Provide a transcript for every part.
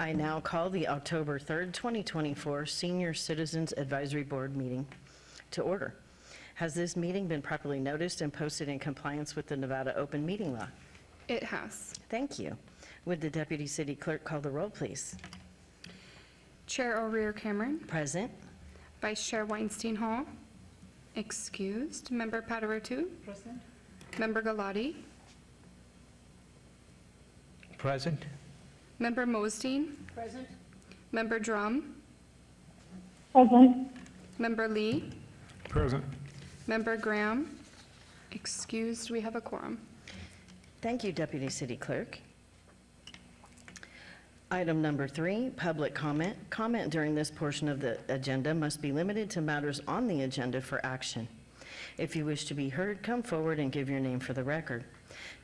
I now call the October 3rd, 2024 Senior Citizens Advisory Board meeting to order. Has this meeting been properly noticed and posted in compliance with the Nevada Open Meeting Law? It has. Thank you. Would the Deputy City Clerk call the roll, please? Chair O'Rear Cameron. Present. Vice Chair Weinstein Hall. Excused. Member Paderetu. Present. Member Galati. Present. Member Mosdeen. Present. Member Drum. Present. Member Lee. Present. Member Graham. Excused. We have a quorum. Thank you, Deputy City Clerk. Item number 3, public comment. Comment during this portion of the agenda must be limited to matters on the agenda for action. If you wish to be heard, come forward and give your name for the record.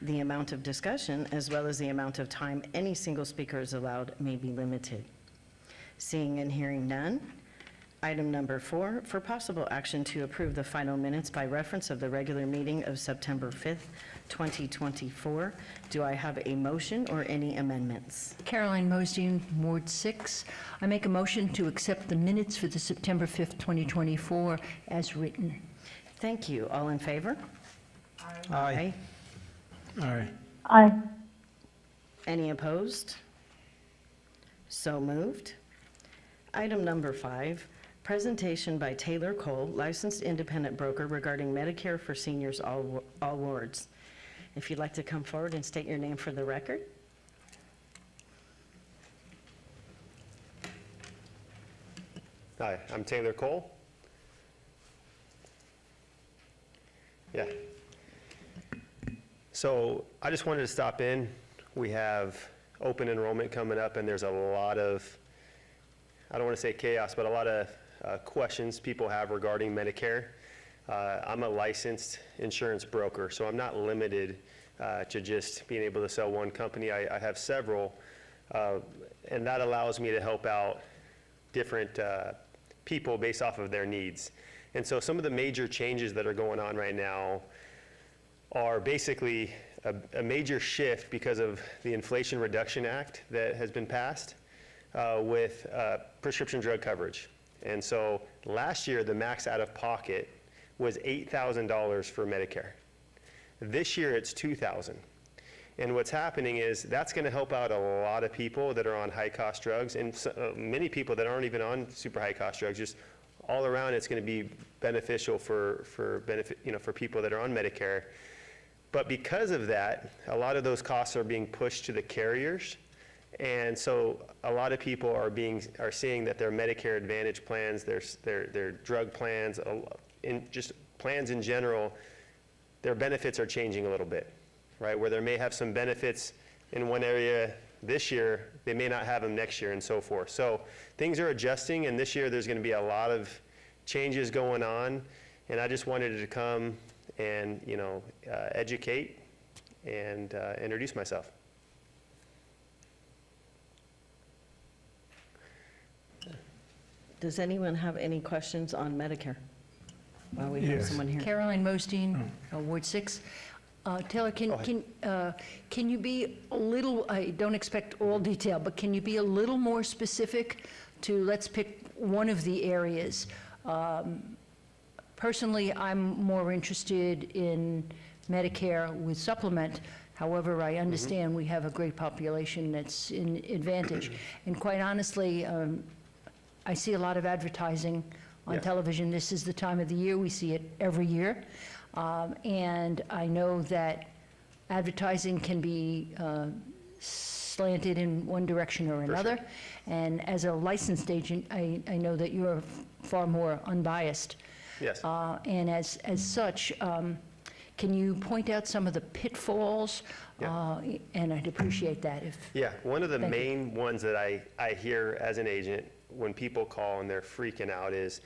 The amount of discussion, as well as the amount of time any single speaker is allowed, may be limited. Seeing and hearing none. Item number 4, for possible action to approve the final minutes by reference of the regular meeting of September 5th, 2024. Do I have a motion or any amendments? Caroline Mosdeen, Ward 6. I make a motion to accept the minutes for the September 5th, 2024 as written. Thank you. All in favor? Aye. Aye. Aye. Any opposed? So moved. Item number 5, presentation by Taylor Cole, licensed independent broker regarding Medicare for seniors all wards. If you'd like to come forward and state your name for the record. Hi, I'm Taylor Cole. Yeah. So I just wanted to stop in. We have open enrollment coming up, and there's a lot of, I don't want to say chaos, but a lot of questions people have regarding Medicare. I'm a licensed insurance broker, so I'm not limited to just being able to sell one company. I have several, and that allows me to help out different people based off of their needs. And so some of the major changes that are going on right now are basically a major shift because of the Inflation Reduction Act that has been passed with prescription drug coverage. And so last year, the max out-of-pocket was $8,000 for Medicare. This year, it's $2,000. And what's happening is that's going to help out a lot of people that are on high-cost drugs, and many people that aren't even on super high-cost drugs. Just all around, it's going to be beneficial for people that are on Medicare. But because of that, a lot of those costs are being pushed to the carriers. And so a lot of people are seeing that their Medicare Advantage plans, their drug plans, just plans in general, their benefits are changing a little bit, right? Where they may have some benefits in one area this year, they may not have them next year, and so forth. So things are adjusting, and this year there's going to be a lot of changes going on, and I just wanted to come and educate and introduce myself. Does anyone have any questions on Medicare? While we have someone here. Caroline Mosdeen, Ward 6. Taylor, can you be a little, I don't expect all detail, but can you be a little more specific to, let's pick one of the areas? Personally, I'm more interested in Medicare with supplement. However, I understand we have a great population that's in advantage. And quite honestly, I see a lot of advertising on television. This is the time of the year. We see it every year. And I know that advertising can be slanted in one direction or another. Sure. And as a licensed agent, I know that you're far more unbiased. Yes. And as such, can you point out some of the pitfalls? Yeah. And I'd appreciate that if. Yeah, one of the Thank you. main ones that I hear as an agent when people call and they're freaking out is,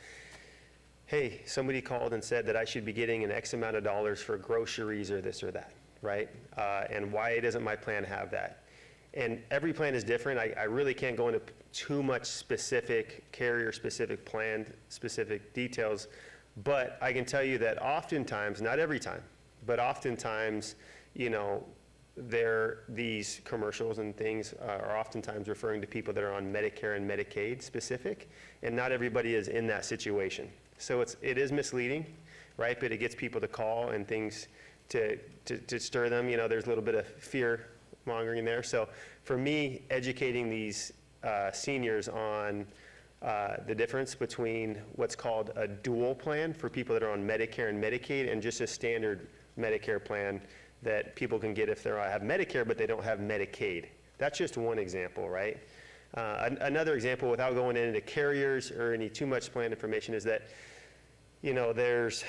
hey, somebody called and said that I should be getting an X amount of dollars for groceries or this or that, right? And why doesn't my plan have that? And every plan is different. I really can't go into too much specific, carrier-specific, plan-specific details, but I can tell you that oftentimes, not every time, but oftentimes, these commercials and things are oftentimes referring to people that are on Medicare and Medicaid specific, and not everybody is in that situation. So it is misleading, right? But it gets people to call and things to stir them. You know, there's a little bit of fear mongering there. So for me, educating these seniors on the difference between what's called a dual plan for people that are on Medicare and Medicaid, and just a standard Medicare plan that people can get if they have Medicare but they don't have Medicaid. That's just one example, right? Another example, without going into carriers or any too much plan information, is that, you know, there's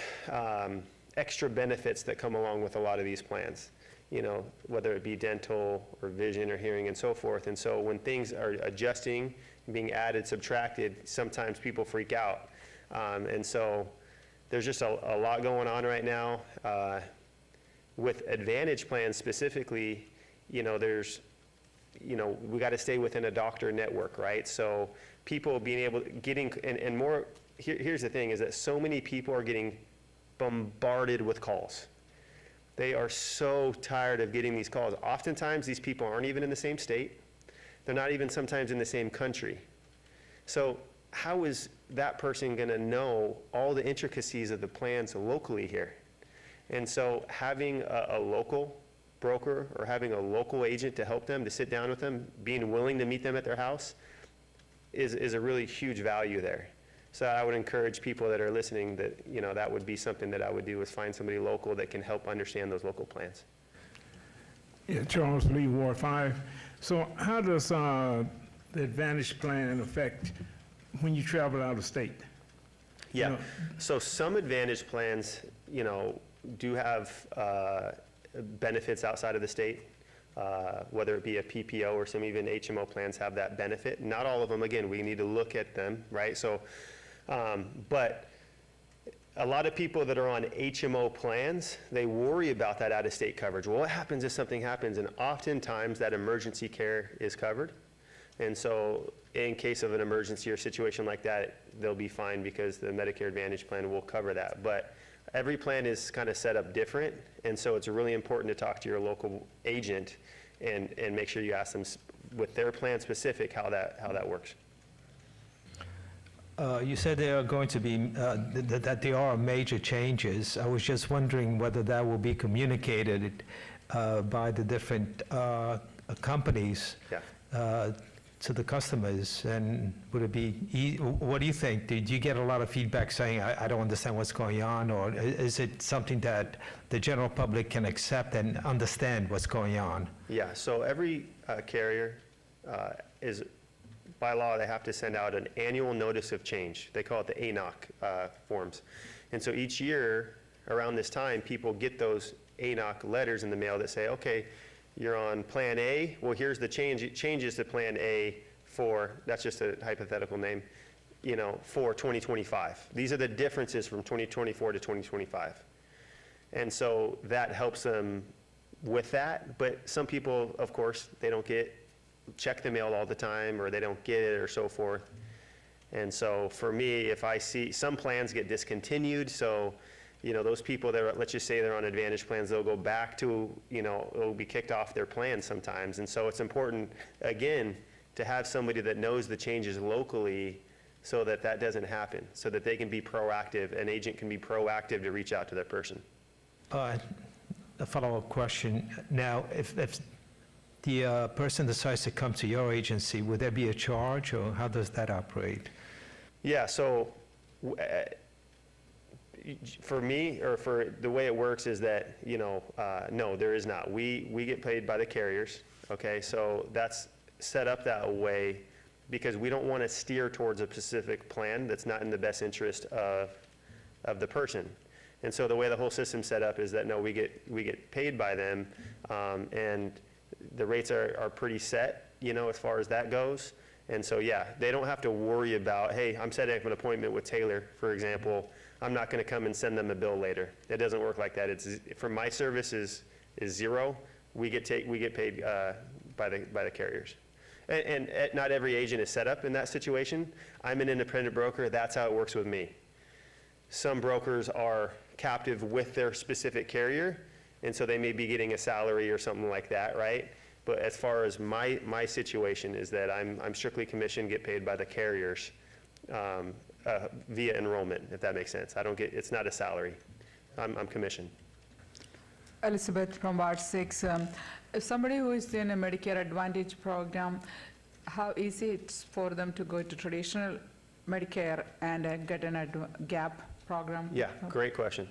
extra benefits that come along with a lot of these plans, you know, whether it be dental or vision or hearing and so forth. And so when things are adjusting, being added, subtracted, sometimes people freak out. And so there's just a lot going on right now. With Advantage plans specifically, you know, we got to stay within a doctor network, right? So people being able to, and more, here's the thing, is that so many people are getting bombarded with calls. They are so tired of getting these calls. Oftentimes, these people aren't even in the same state. They're not even sometimes in the same country. So how is that person going to know all the intricacies of the plans locally here? And so having a local broker or having a local agent to help them, to sit down with them, being willing to meet them at their house is a really huge value there. So I would encourage people that are listening that, you know, that would be something that I would do, is find somebody local that can help understand those local plans. Yeah, Charles Lee, Ward 5. So how does the Advantage plan affect when you travel out of state? Yeah, You know, so some Advantage plans, you know, do have benefits outside of the state, whether it be a PPO or some even HMO plans have that benefit. Not all of them, again, we need to look at them, right? So, but a lot of people that are on HMO plans, they worry about that out-of-state coverage. Well, what happens if something happens? And oftentimes that emergency care is covered. And so in case of an emergency or situation like that, they'll be fine because the Medicare Advantage plan will cover that. But every plan is kind of set up different, and so it's really important to talk to your local agent and make sure you ask them with their plan specific how that works. You said there are going to be, that there are major changes. I was just wondering whether that will be communicated by the different companies Yeah. To the customers, and would it be, what do you think? Did you get a lot of feedback saying, I don't understand what's going on, or is it something that the general public can accept and understand what's going on? Yeah, so every carrier is, by law, they have to send out an annual notice of change. They call it the ANOC forms. And so each year, around this time, people get those ANOC letters in the mail that say, okay, you're on Plan A, well, here's the change. It changes to Plan A for, that's just a hypothetical name, you know, for 2025. These are the differences from 2024 to 2025. And so that helps them with that. But some people, of course, they don't check the mail all the time, or they don't get it, or so forth. And so for me, if I see some plans get discontinued, so, you know, those people that are, let's just say they're on Advantage plans, they'll go back to, you know, it'll be kicked off their plan sometimes. And so it's important, again, to have somebody that knows the changes locally so that that doesn't happen, so that they can be proactive, an agent can be proactive to reach out to that person. A follow-up question. Now, if the person decides to come to your agency, would there be a charge, or how does that operate? Yeah, so for me, or for the way it works is that, you know, no, there is not. We get paid by the carriers, okay? So that's set up that way because we don't want to steer towards a specific plan that's not in the best interest of the person. And so the way the whole system's set up is that, no, we get paid by them, and the rates are pretty set, you know, as far as that goes. And so, yeah, they don't have to worry about, hey, I'm setting up an appointment with Taylor, for example. I'm not going to come and send them a bill later. It doesn't work like that. It's, for my service is zero. We get paid by the carriers. And not every agent is set up in that situation. I'm an independent broker. That's how it works with me. Some brokers are captive with their specific carrier, And so they may be getting a salary or something like that, right? But as far as my situation is that I'm strictly commissioned, get paid by the carriers via enrollment, if that makes sense. It's not a salary. I'm commissioned. Elizabeth from Ward 6. If somebody who is in a Medicare Advantage program, how easy it's for them to go to traditional Medicare and get an gap program? Yeah, great question.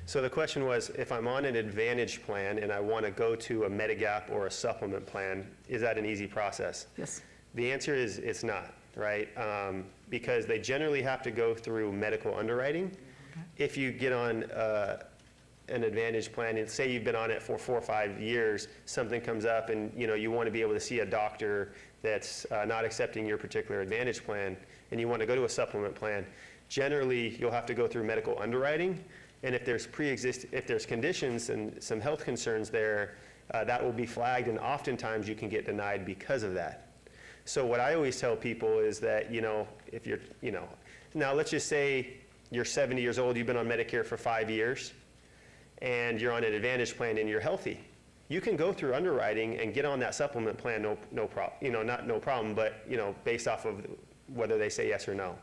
So the question was, if I'm on an Advantage plan and I want to go to a Medigap or a supplement plan, is that an easy process? Yes. The answer is it's not, right? Because they generally have to go through medical underwriting. If you get on an Advantage plan, and say you've been on it for 4 or 5 years, something comes up and you want to be able to see a doctor that's not accepting your particular Advantage plan, and you want to go to a supplement plan, generally you'll have to go through medical underwriting. And if there's conditions and some health concerns there, that will be flagged, and oftentimes you can get denied because of that. So what I always tell people is that, if you're, now let's just say you're 70 years old, you've been on Medicare for 5 years, and you're on an Advantage plan and you're healthy. You can go through underwriting and get on that supplement plan, no problem, not no problem, but, based off of whether they say yes or no.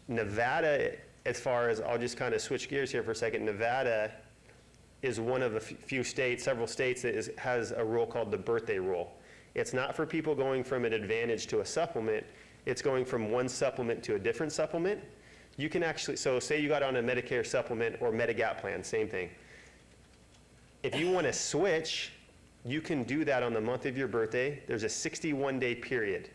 Nevada, as far as, I'll just kind of switch gears here for a second, Nevada is one of the few states, several states that has a rule called the birthday rule. It's not for people going from an Advantage to a supplement, it's going from one supplement to a different supplement. You can actually, so say you got on a Medicare supplement or Medigap plan, same thing. If you want to switch, you can do that on the month of your birthday. There's a 61-day period.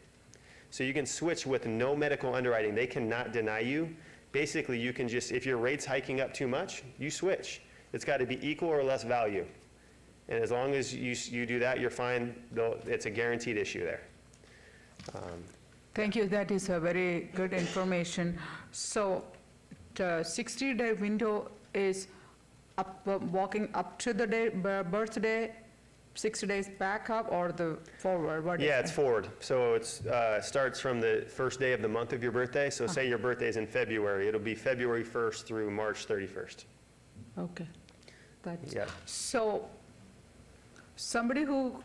So you can switch with no medical underwriting. They cannot deny you. Basically, you can just, if your rate's hiking up too much, you switch. It's got to be equal or less value. And as long as you do that, you're fine. It's a guaranteed issue there. Thank you. That is a very good information. So the 60-day window is walking up to the birthday, 60 days back up, or the forward? What is Yeah, it? it's forward. So it starts from the first day of the month of your birthday. So say your birthday is in February. It'll be February 1st through March 31st. Okay. That's, Yeah. So somebody who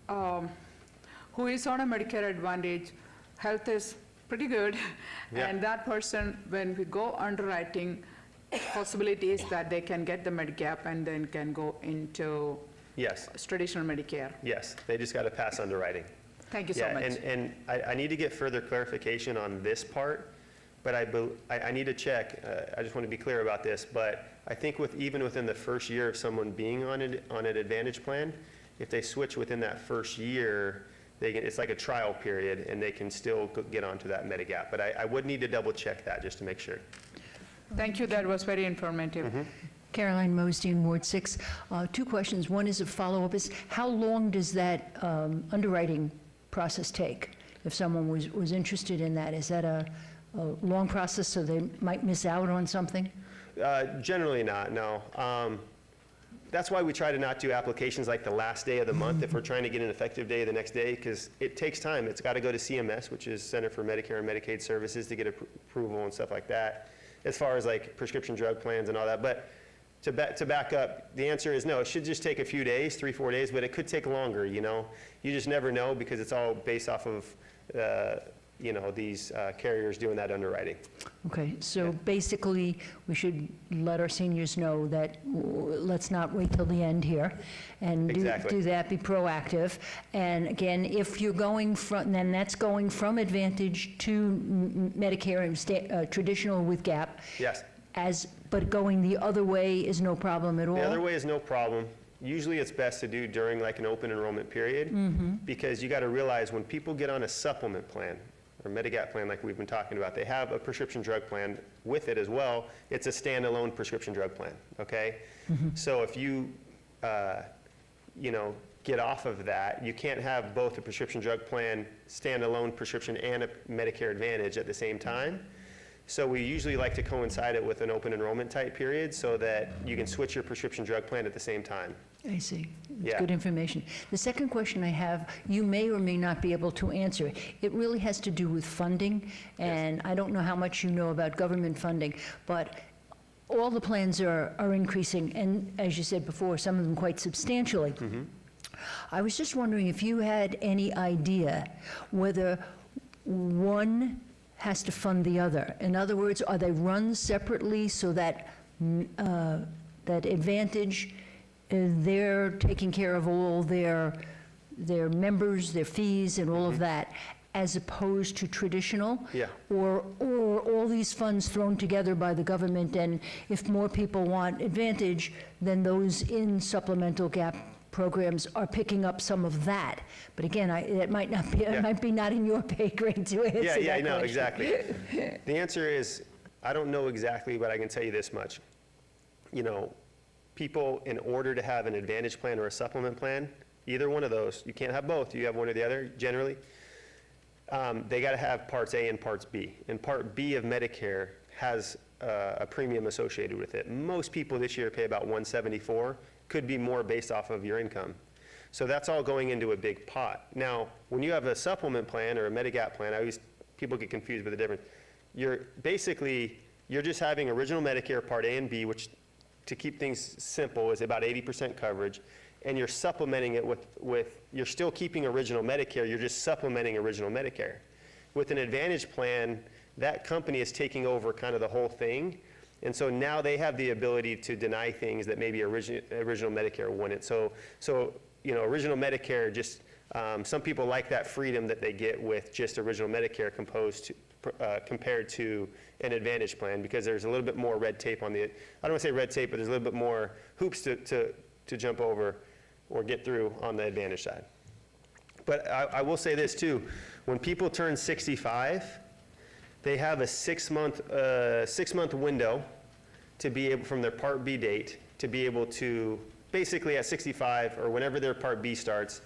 is on a Medicare Advantage, health is pretty good, Yeah. and that person, when we go underwriting, possibilities that they can get the Medigap and then can go into Yes, traditional Medicare. yes. They just got to pass underwriting. Thank you so much. And I need to get further clarification on this part, but I need to check. I just want to be clear about this, but I think even within the first year of someone being on an Advantage plan, if they switch within that first year, it's like a trial period, and they can still get onto that Medigap. But I would need to double check that just to make sure. Thank you, that was very informative. Caroline Mosdeen, Ward 6. 2 questions. One is a follow-up is, how long does that underwriting process take? If someone was interested in that, is that a long process so they might miss out on something? Generally not, no. That's why we try to not do applications like the last day of the month if we're trying to get an effective day the next day, because it takes time. It's got to go to CMS, which is Center for Medicare and Medicaid Services, to get approval and stuff like that, as far as like prescription drug plans and all that. But to back up, the answer is no. It should just take a few days, 3-4 days, but it could take longer, You just never know, because it's all based off of, these carriers doing that underwriting. Okay, so basically, we should let our seniors know that let's not wait till the end here, and Exactly. do that, be proactive. And again, if you're going from, then that's going from Advantage to Medicare and traditional with Gap. Yes. But going the other way is no problem at all? The other way is no problem. Usually it's best to do during like an open enrollment period, because you got to realize when people get on a supplement plan or Medigap plan like we've been talking about, they have a prescription drug plan with it as well. It's a standalone prescription drug plan, okay? So if you, get off of that, you can't have both a prescription drug plan, standalone prescription, and a Medicare Advantage at the same time. So we usually like to coincide it with an open enrollment type period so that you can switch your prescription drug plan at the same time. I see. It's Yeah. good information. The second question I have, you may or may not be able to answer. It really has to do with funding, and I don't know how much you know about government funding, but all the plans are increasing, and as you said before, some of them quite substantially. I was just wondering if you had any idea whether one has to fund the other. In other words, are they run separately so that that Advantage, they're taking care of all their members, their fees, and all of that, as opposed to traditional? Yeah. Or all these funds thrown together by the government, and if more people want Advantage, then those in supplemental gap programs are picking up some of that. But again, it might not be, Yeah. it might be not in your pay grade to answer that Yeah, no, question. exactly. The answer is, I don't know exactly, but I can tell you this much. You know, people, in order to have an Advantage plan or a supplement plan, either one of those, you can't have both, you have one or the other, generally, they got to have Parts A and Parts B. And Part B of Medicare has a premium associated with it. Most people this year pay about $174, could be more based off of your income. So that's all going into a big pot. Now, when you have a supplement plan or a Medigap plan, people get confused with the difference. You're just having original Medicare Part A and B, which, to keep things simple, is about 80% coverage, and you're supplementing it with you're still keeping original Medicare, you're just supplementing original Medicare. With an Advantage plan, that company is taking over kind of the whole thing, and so now they have the ability to deny things that maybe original Medicare wouldn't. So you know, original Medicare, just some people like that freedom that they get with just original Medicare compared to an Advantage plan, because there's a little bit more red tape on the, I don't want to say red tape, but there's a little bit more hoops to jump over or get through on the Advantage side. But I will say this too, when people turn 65, they have a six-month window to be able, from their Part B date, to be able to, basically at 65 or whenever their Part B starts,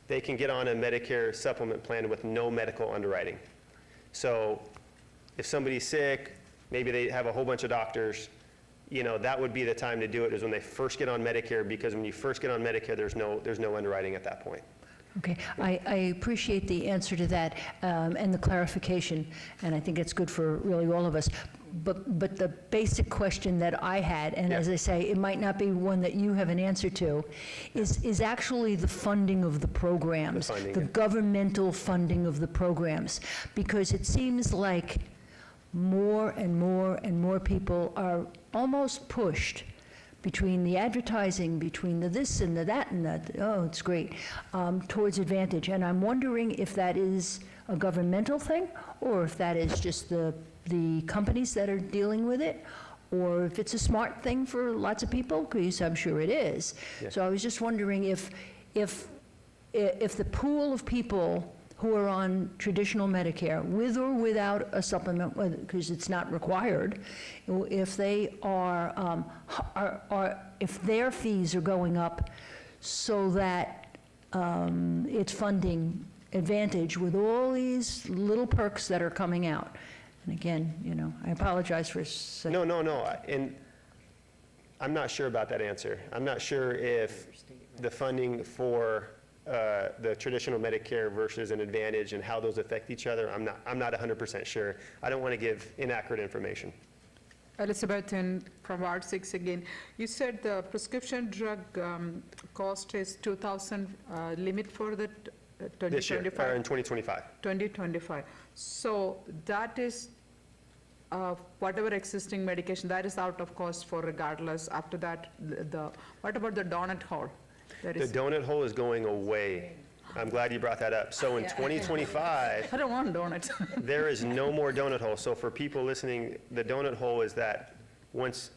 they can get on a Medicare supplement plan with no medical underwriting. So if somebody's sick, maybe they have a whole bunch of doctors, you know, that would be the time to do it, is when they first get on Medicare, because when you first get on Medicare, there's no underwriting at that point. Okay, I appreciate the answer to that and the clarification, and I think it's good for really all of us. But the basic question that I had, and as I say, it might not be one that you have an answer to, is actually the funding of the programs, The funding, the yeah. governmental funding of the programs, because it seems like more and more and more people are almost pushed between the advertising, between the this and the that and that, oh, it's great, towards Advantage. And I'm wondering if that is a governmental thing, or if that is just the companies that are dealing with it, or if it's a smart thing for lots of people, because I'm sure it is. Yeah. So I was just wondering if the pool of people who are on traditional Medicare, with or without a supplement, because it's not required, if they are if their fees are going up so that it's funding Advantage with all these little perks that are coming out. And again, you know, I apologize for such. No, and I'm not sure about that answer. I'm not sure if the funding for the traditional Medicare versus an Advantage and how those affect each other, I'm not 100% sure. I don't want to give inaccurate information. Elizabeth from Ward 6 again. You said the prescription drug cost is 2,000 limit for the This year, or 2025? in 2025. 2025. So that is whatever existing medication, that is out of cost for regardless. After that, what about the donut hole? That The is, donut hole is going away. I'm glad you brought that up. So in 2025, I don't want donuts. there is no more donut hole. So for people listening, the donut hole is that once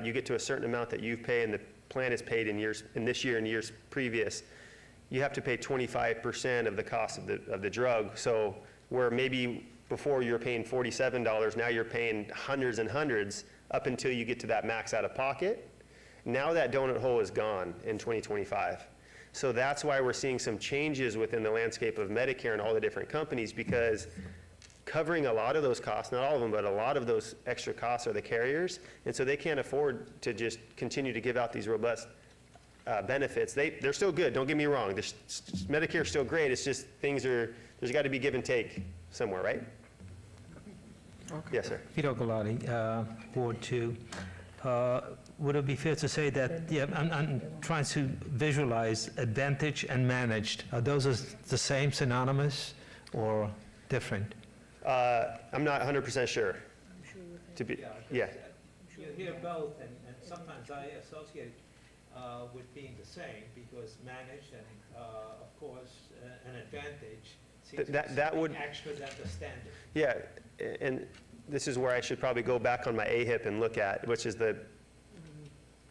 you get to a certain amount that you've paid and the plan is paid in this year and years previous, you have to pay 25% of the cost of the drug. So where maybe before you were paying $47, now you're paying hundreds and hundreds up until you get to that max out of pocket. Now that donut hole is gone in 2025. So that's why we're seeing some changes within the landscape of Medicare and all the different companies, because covering a lot of those costs, not all of them, but a lot of those extra costs are the carriers. And so they can't afford to just continue to give out these robust benefits. They're still good, don't get me wrong. Medicare's still great, it's just there's got to be give and take somewhere, right? Yes, sir. Vito Galati, Ward 2. Would it be fair to say that, yeah, I'm trying to visualize Advantage and Managed. Are those the same, synonymous, or different? I'm not 100% sure. To be, yeah. You hear both, and sometimes I associate with being the same, because Managed and, of course, an Advantage seems to be That would- something extra than the standard. Yeah, and this is where I should probably go back on my AHIP and look at, which is the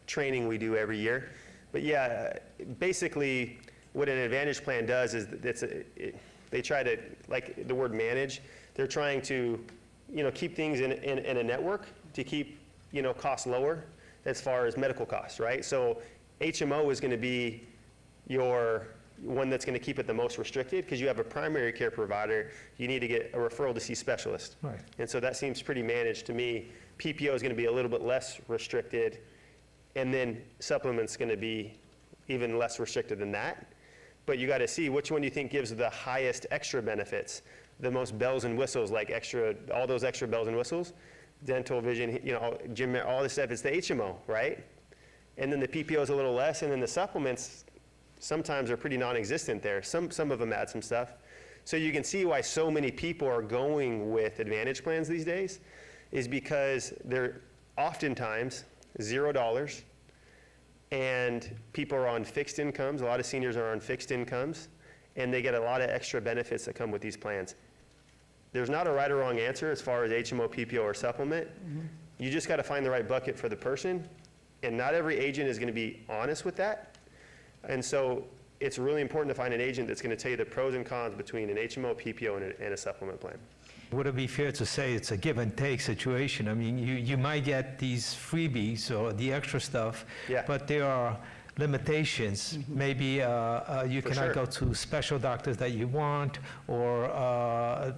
training we do every year. But yeah, basically, what an Advantage plan does is they try to, like the word manage, they're trying to, keep things in a network to keep, costs lower as far as medical costs, right? So HMO is going to be your one that's going to keep it the most restricted, because you have a primary care provider, you need to get a referral to see specialists. Right. And so that seems pretty managed to me. PPO is going to be a little bit less restricted, and then supplement's going to be even less restricted than that. But you got to see which one do you think gives the highest extra benefits, the most bells and whistles, like all those extra bells and whistles, dental, vision, gym, all this stuff. It's the HMO, right? And then the PPO is a little less, and then the supplements sometimes are pretty non-existent there. Some of them add some stuff. So you can see why so many people are going with Advantage plans these days, is because they're oftentimes $0, and people are on fixed incomes. A lot of seniors are on fixed incomes, and they get a lot of extra benefits that come with these plans. There's not a right or wrong answer as far as HMO, PPO, or supplement. You just got to find the right bucket for the person, and not every agent is going to be honest with that. And so it's really important to find an agent that's going to tell you the pros and cons between an HMO, PPO, and a supplement plan. Would it be fair to say it's a give and take situation? I mean, you might get these freebies or the extra stuff, Yeah. but there are limitations. Maybe you For cannot sure. go to special doctors that you want, or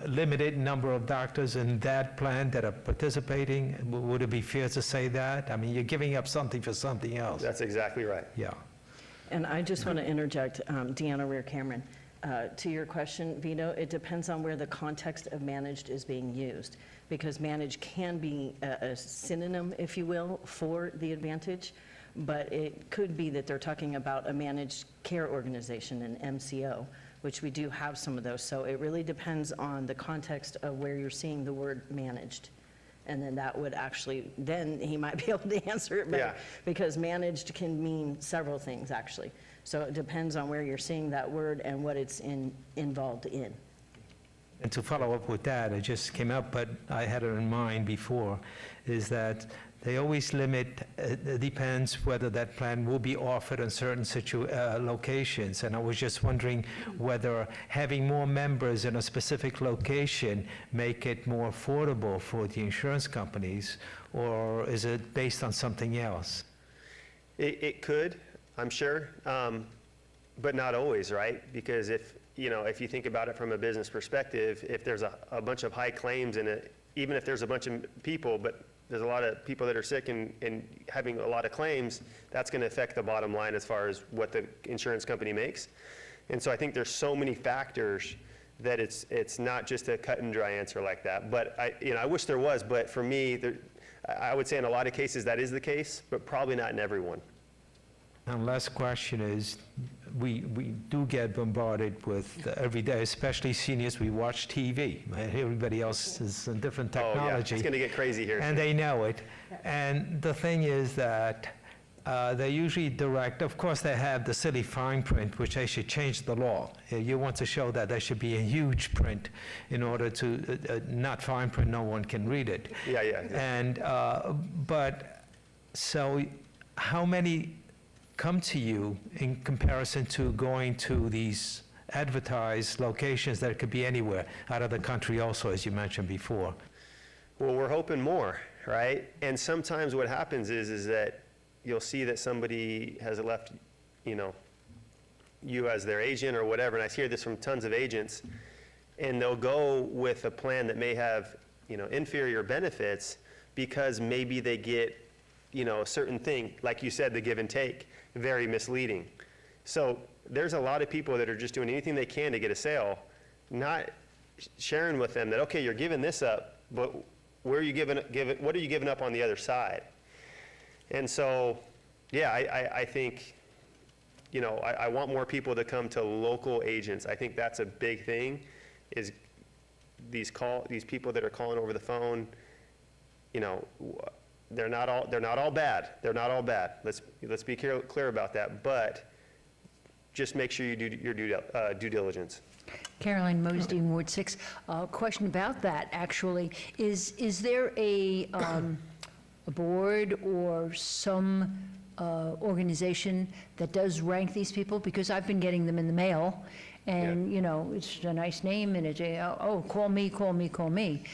limited number of doctors in that plan that are participating. Would it be fair to say that? I mean, you're giving up something for something else. That's exactly right. Yeah. And I just want to interject, Deanna Rear-Cameron, to your question, Vito, it depends on where the context of managed is being used, because managed can be a synonym, if you will, for the Advantage, but it could be that they're talking about a managed care organization, an MCO, which we do have some of those. So it really depends on the context of where you're seeing the word managed. And then that would actually, then he might be able to answer it better. Yeah. Because managed can mean several things, actually. So it depends on where you're seeing that word and what it's involved in. And to follow up with that, it just came up, but I had it in mind before, is that they always limit, it depends whether that plan will be offered in certain locations. And I was just wondering whether having more members in a specific location make it more affordable for the insurance companies, or is it based on something else? It could, I'm sure, but not always, right? Because if you think about it from a business perspective, if there's a bunch of high claims in it, even if there's a bunch of people, but there's a lot of people that are sick and having a lot of claims, that's going to affect the bottom line as far as what the insurance company makes. And so I think there's so many factors that it's not just a cut and dry answer like that. But I wish there was, but for me, I would say in a lot of cases that is the case, but probably not in everyone. And last question is, we do get bombarded with every day, especially seniors, we watch TV. Everybody else is in different Oh, yeah, technology. it's going to get crazy here. And they know it. And the thing is that they usually direct, of course, they have the silly fine print, which they should change the law. You want to show that there should be a huge print in order to, not fine print, no one can read it. Yeah. And, but, so how many come to you in comparison to going to these advertised locations that could be anywhere, out of the country also, as you mentioned before? Well, we're hoping more, right? And sometimes what happens is that you'll see that somebody has left, you as their agent or whatever, and I hear this from tons of agents, and they'll go with a plan that may have, inferior benefits because maybe they get, a certain thing, like you said, the give and take, very misleading. So there's a lot of people that are just doing anything they can to get a sale, not sharing with them that, okay, you're giving this up, but where are you what are you giving up on the other side? And so, yeah, I think, you know, I want more people to come to local agents. I think that's a big thing, is these people that are calling over the phone, you know, they're not all bad. They're not all bad. Let's be clear about that. But just make sure you do your due diligence. Caroline Mosdeen, Ward 6. Question about that, actually. Is there a board or some organization that does rank these people? Because I've been getting them in the mail, and, you know, it's a nice name, and it's, oh, call me, call me, call me.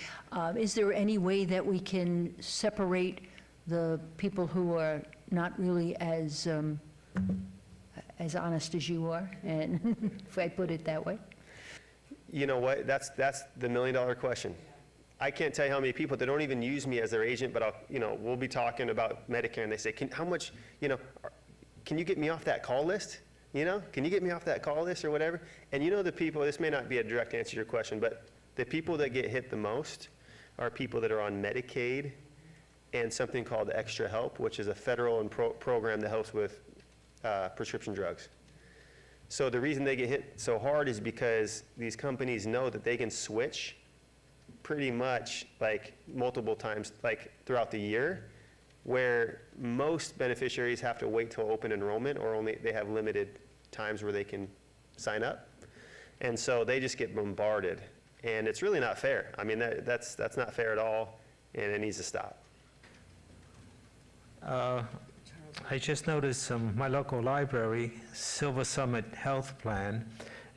Is there any way that we can separate the people who are not really as honest as you are, and if I put it that way? You know what? That's the $1 million question. I can't tell you how many people that don't even use me as their agent, but we'll be talking about Medicare, and they say, how much, can you get me off that call list? Can you get me off that call list or whatever? And the people, this may not be a direct answer to your question, but the people that get hit the most are people that are on Medicaid and something called Extra Help, which is a federal program that helps with prescription drugs. So the reason they get hit so hard is because these companies know that they can switch pretty much like multiple times, like throughout the year, where most beneficiaries have to wait till open enrollment, or they have limited times where they can sign up. And so they just get bombarded. And it's really not fair. I mean, that's not fair at all, and it needs to stop. I just noticed my local library, Silver Summit Health Plan,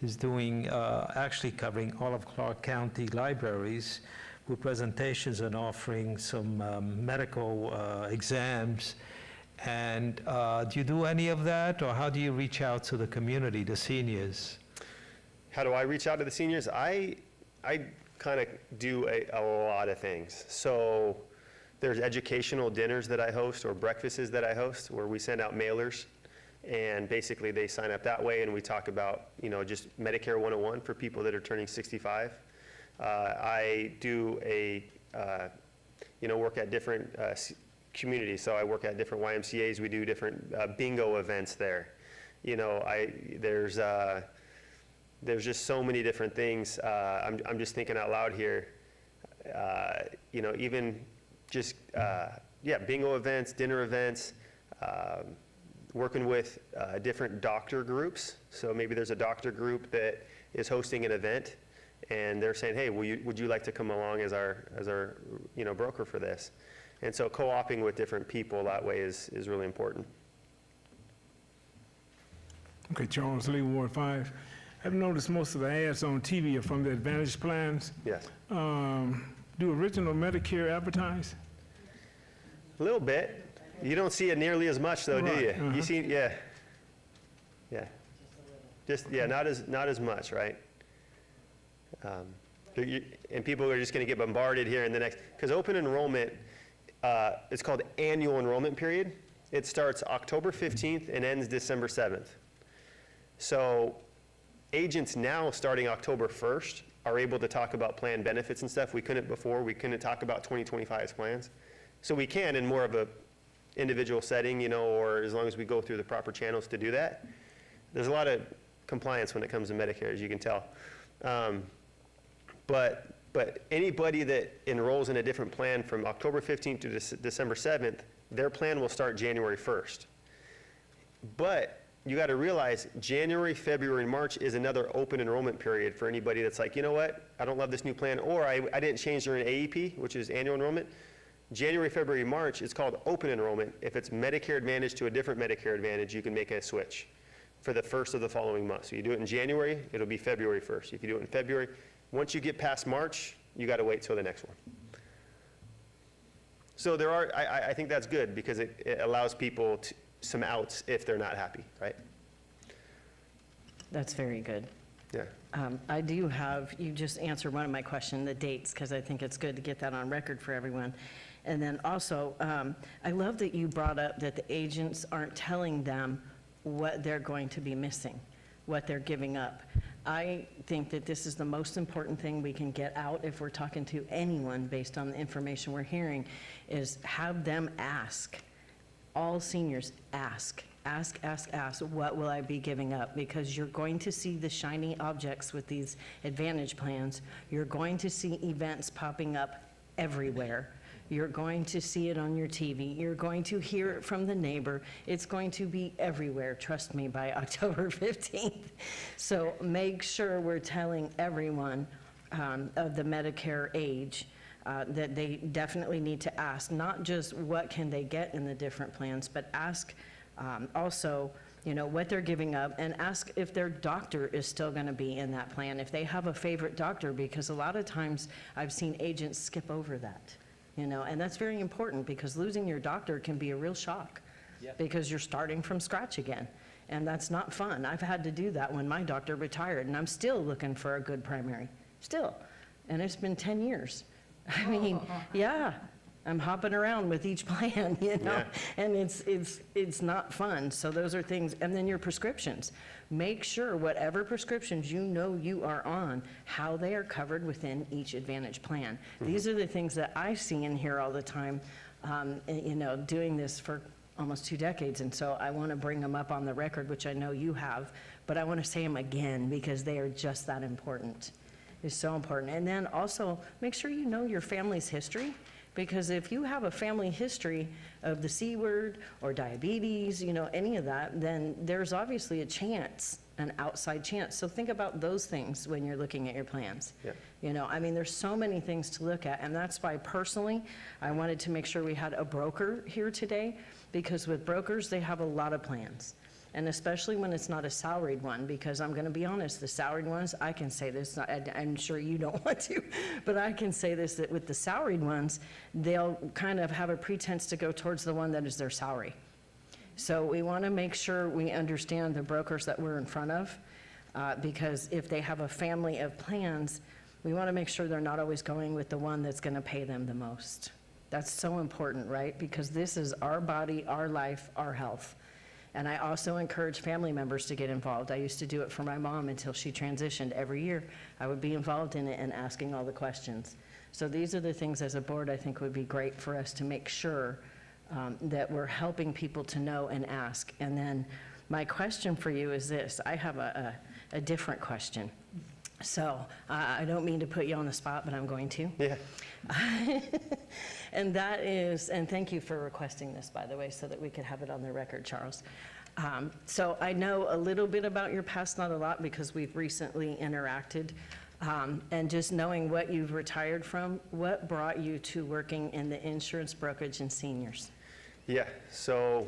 is doing, actually covering all of Clark County libraries with presentations and offering some medical exams. And do you do any of that, or how do you reach out to the community, the seniors? How do I reach out to the seniors? I kind of do a lot of things. So there's educational dinners that I host, or breakfasts that I host, where we send out mailers, and basically they sign up that way, and we talk about, just Medicare 101 for people that are turning 65. I do work at different communities. So I work at different YMCAs. We do different bingo events there. There's just so many different things. I'm just thinking out loud here. Even just, bingo events, dinner events, working with different doctor groups. So maybe there's a doctor group that is hosting an event, and they're saying, hey, would you like to come along as our broker for this? And so co-oping with different people that way is really important. Okay, Charles Lee, Ward 5. I've noticed most of the ads on TV are from the Advantage plans. Yes. Do original Medicare advertise? A little bit. You don't see it nearly as much, though, do you? Right, You see, yeah. Not as much, right? And people are just going to get bombarded here in the next, because open enrollment, it's called annual enrollment period. It starts October 15th and ends December 7th. So agents now, starting October 1st, are able to talk about plan benefits and stuff. We couldn't before. We couldn't talk about 2025's plans. So we can in more of a individual setting, or as long as we go through the proper channels to do that. There's a lot of compliance when it comes to Medicare, as you can tell. But anybody that enrolls in a different plan from October 15th to December 7th, their plan will start January 1st. But you got to realize January, February, and March is another open enrollment period for anybody that's like, you know what, I don't love this new plan, or I didn't change during AEP, which is annual enrollment. January, February, March, it's called open enrollment. If it's Medicare Advantage to a different Medicare Advantage, you can make a switch for the first of the following month. So you do it in January, it'll be February 1st. If you do it in February, once you get past March, you got to wait till the next one. So I think that's good, because it allows people some outs if they're not happy, right? That's very good. Yeah. I do have, you just answered one of my questions, the dates, because I think it's good to get that on record for everyone. And then also, I love that you brought up that the agents aren't telling them what they're going to be missing, what they're giving up. I think that this is the most important thing we can get out if we're talking to anyone based on the information we're hearing, is have them ask. All seniors, ask, what will I be giving up? Because you're going to see the shiny objects with these Advantage plans. You're going to see events popping up everywhere. You're going to see it on your TV. You're going to hear it from the neighbor. It's going to be everywhere, trust me, by October 15th. So make sure we're telling everyone of the Medicare age that they definitely need to ask, not just what can they get in the different plans, but ask also, you know, what they're giving up, and ask if their doctor is still going to be in that plan, if they have a favorite doctor, because a lot of times I've seen agents skip over that, you know, and that's very important, because losing your doctor can be a real shock, because you're starting from scratch again, and that's not fun. I've had to do that when my doctor retired, and I'm still looking for a good primary, still, and it's been 10 years. I mean, yeah, I'm hopping around with each plan, you know, and it's not fun. So those are things, and then your prescriptions. Make sure whatever prescriptions you know you are on, how they are covered within each Advantage plan. These are the things that I see and hear all the time, you know, doing this for almost 2 decades, and so I want to bring them up on the record, which I know you have, but I want to say them again because they are just that important. It's so important. And then also, make sure you know your family's history, because if you have a family history of the C word or diabetes, you know, any of that, then there's obviously a chance, an outside chance. So think about those things when you're looking at your plans. Yeah. You know, I mean, there's so many things to look at, and that's why personally, I wanted to make sure we had a broker here today, because with brokers, they have a lot of plans. And especially when it's not a salaried one, because I'm going to be honest, the salaried ones, I can say this, I'm sure you don't want to, but I can say this, that with the salaried ones, they'll kind of have a pretense to go towards the one that is their salary. So we want to make sure we understand the brokers that we're in front of, because if they have a family of plans, we want to make sure they're not always going with the one that's going to pay them the most. That's so important, right? Because this is our body, our life, our health. And I also encourage family members to get involved. I used to do it for my mom until she transitioned. Every year, I would be involved in it and asking all the questions. So these are the things as a board I think would be great for us to make sure that we're helping people to know and ask. And then my question for you is this. I have a different question. So I don't mean to put you on the spot, but I'm going to. Yeah. And that is, and thank you for requesting this, by the way, so that we could have it on the record, Charles. So I know a little bit about your past, not a lot, because we've recently interacted. And just knowing what you've retired from, what brought you to working in the insurance brokerage and seniors? Yeah, so,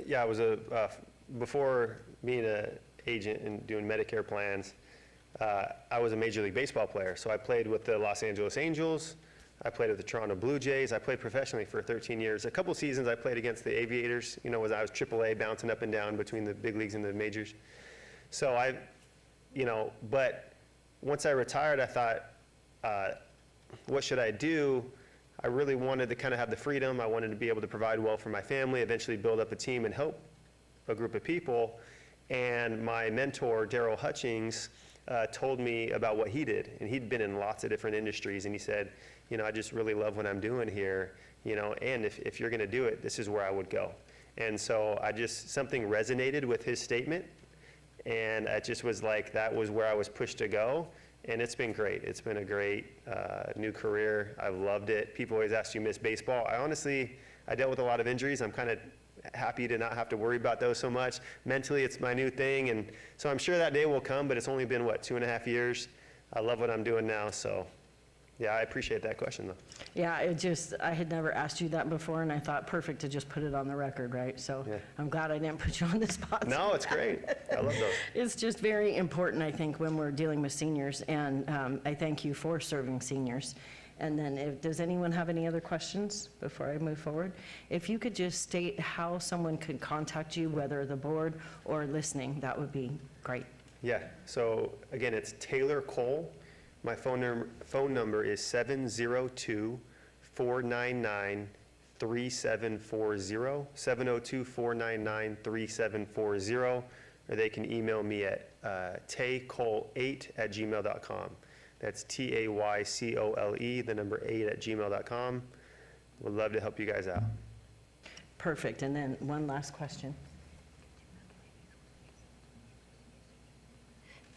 yeah, I was before being an agent and doing Medicare plans, I was a Major League Baseball player. So I played with the Los Angeles Angels, I played with the Toronto Blue Jays, I played professionally for 13 years. A couple seasons I played against the Aviators, you know, as I was AAA, bouncing up and down between the big leagues and the majors. So but once I retired, I thought, what should I do? I really wanted to kind of have the freedom. I wanted to be able to provide well for my family, eventually build up a team and help a group of people. And my mentor, Daryl Hutchings, told me about what he did. And he'd been in lots of different industries. And he said, you know, I just really love what I'm doing here, you know, and if you're going to do it, this is where I would go. And so something resonated with his statement. And it just was like, that was where I was pushed to go. And it's been great. It's been a great new career. I've loved it. People always ask, you miss baseball? I dealt with a lot of injuries. I'm kind of happy to not have to worry about those so much. Mentally, it's my new thing. And so I'm sure that day will come, but it's only been, 2.5 years? I love what I'm doing now, so yeah, I appreciate that question, though. Yeah, I had never asked you that before, and I thought perfect to just put it on the record, right? So Yeah. I'm glad I didn't put you on the spot. No, it's great. I love those. It's just very important, I think, when we're dealing with seniors, and I thank you for serving seniors. And then, does anyone have any other questions before I move forward? If you could just state how someone could contact you, whether the board or listening, that would be great. Yeah, so again, it's Taylor Cole. My phone number is 702-499-3740, 702-499-3740. or they can email me at taycole8@gmail.com. That's TAYCOLE, the number 8@gmail.com. Would love to help you guys out. Perfect. And then one last question.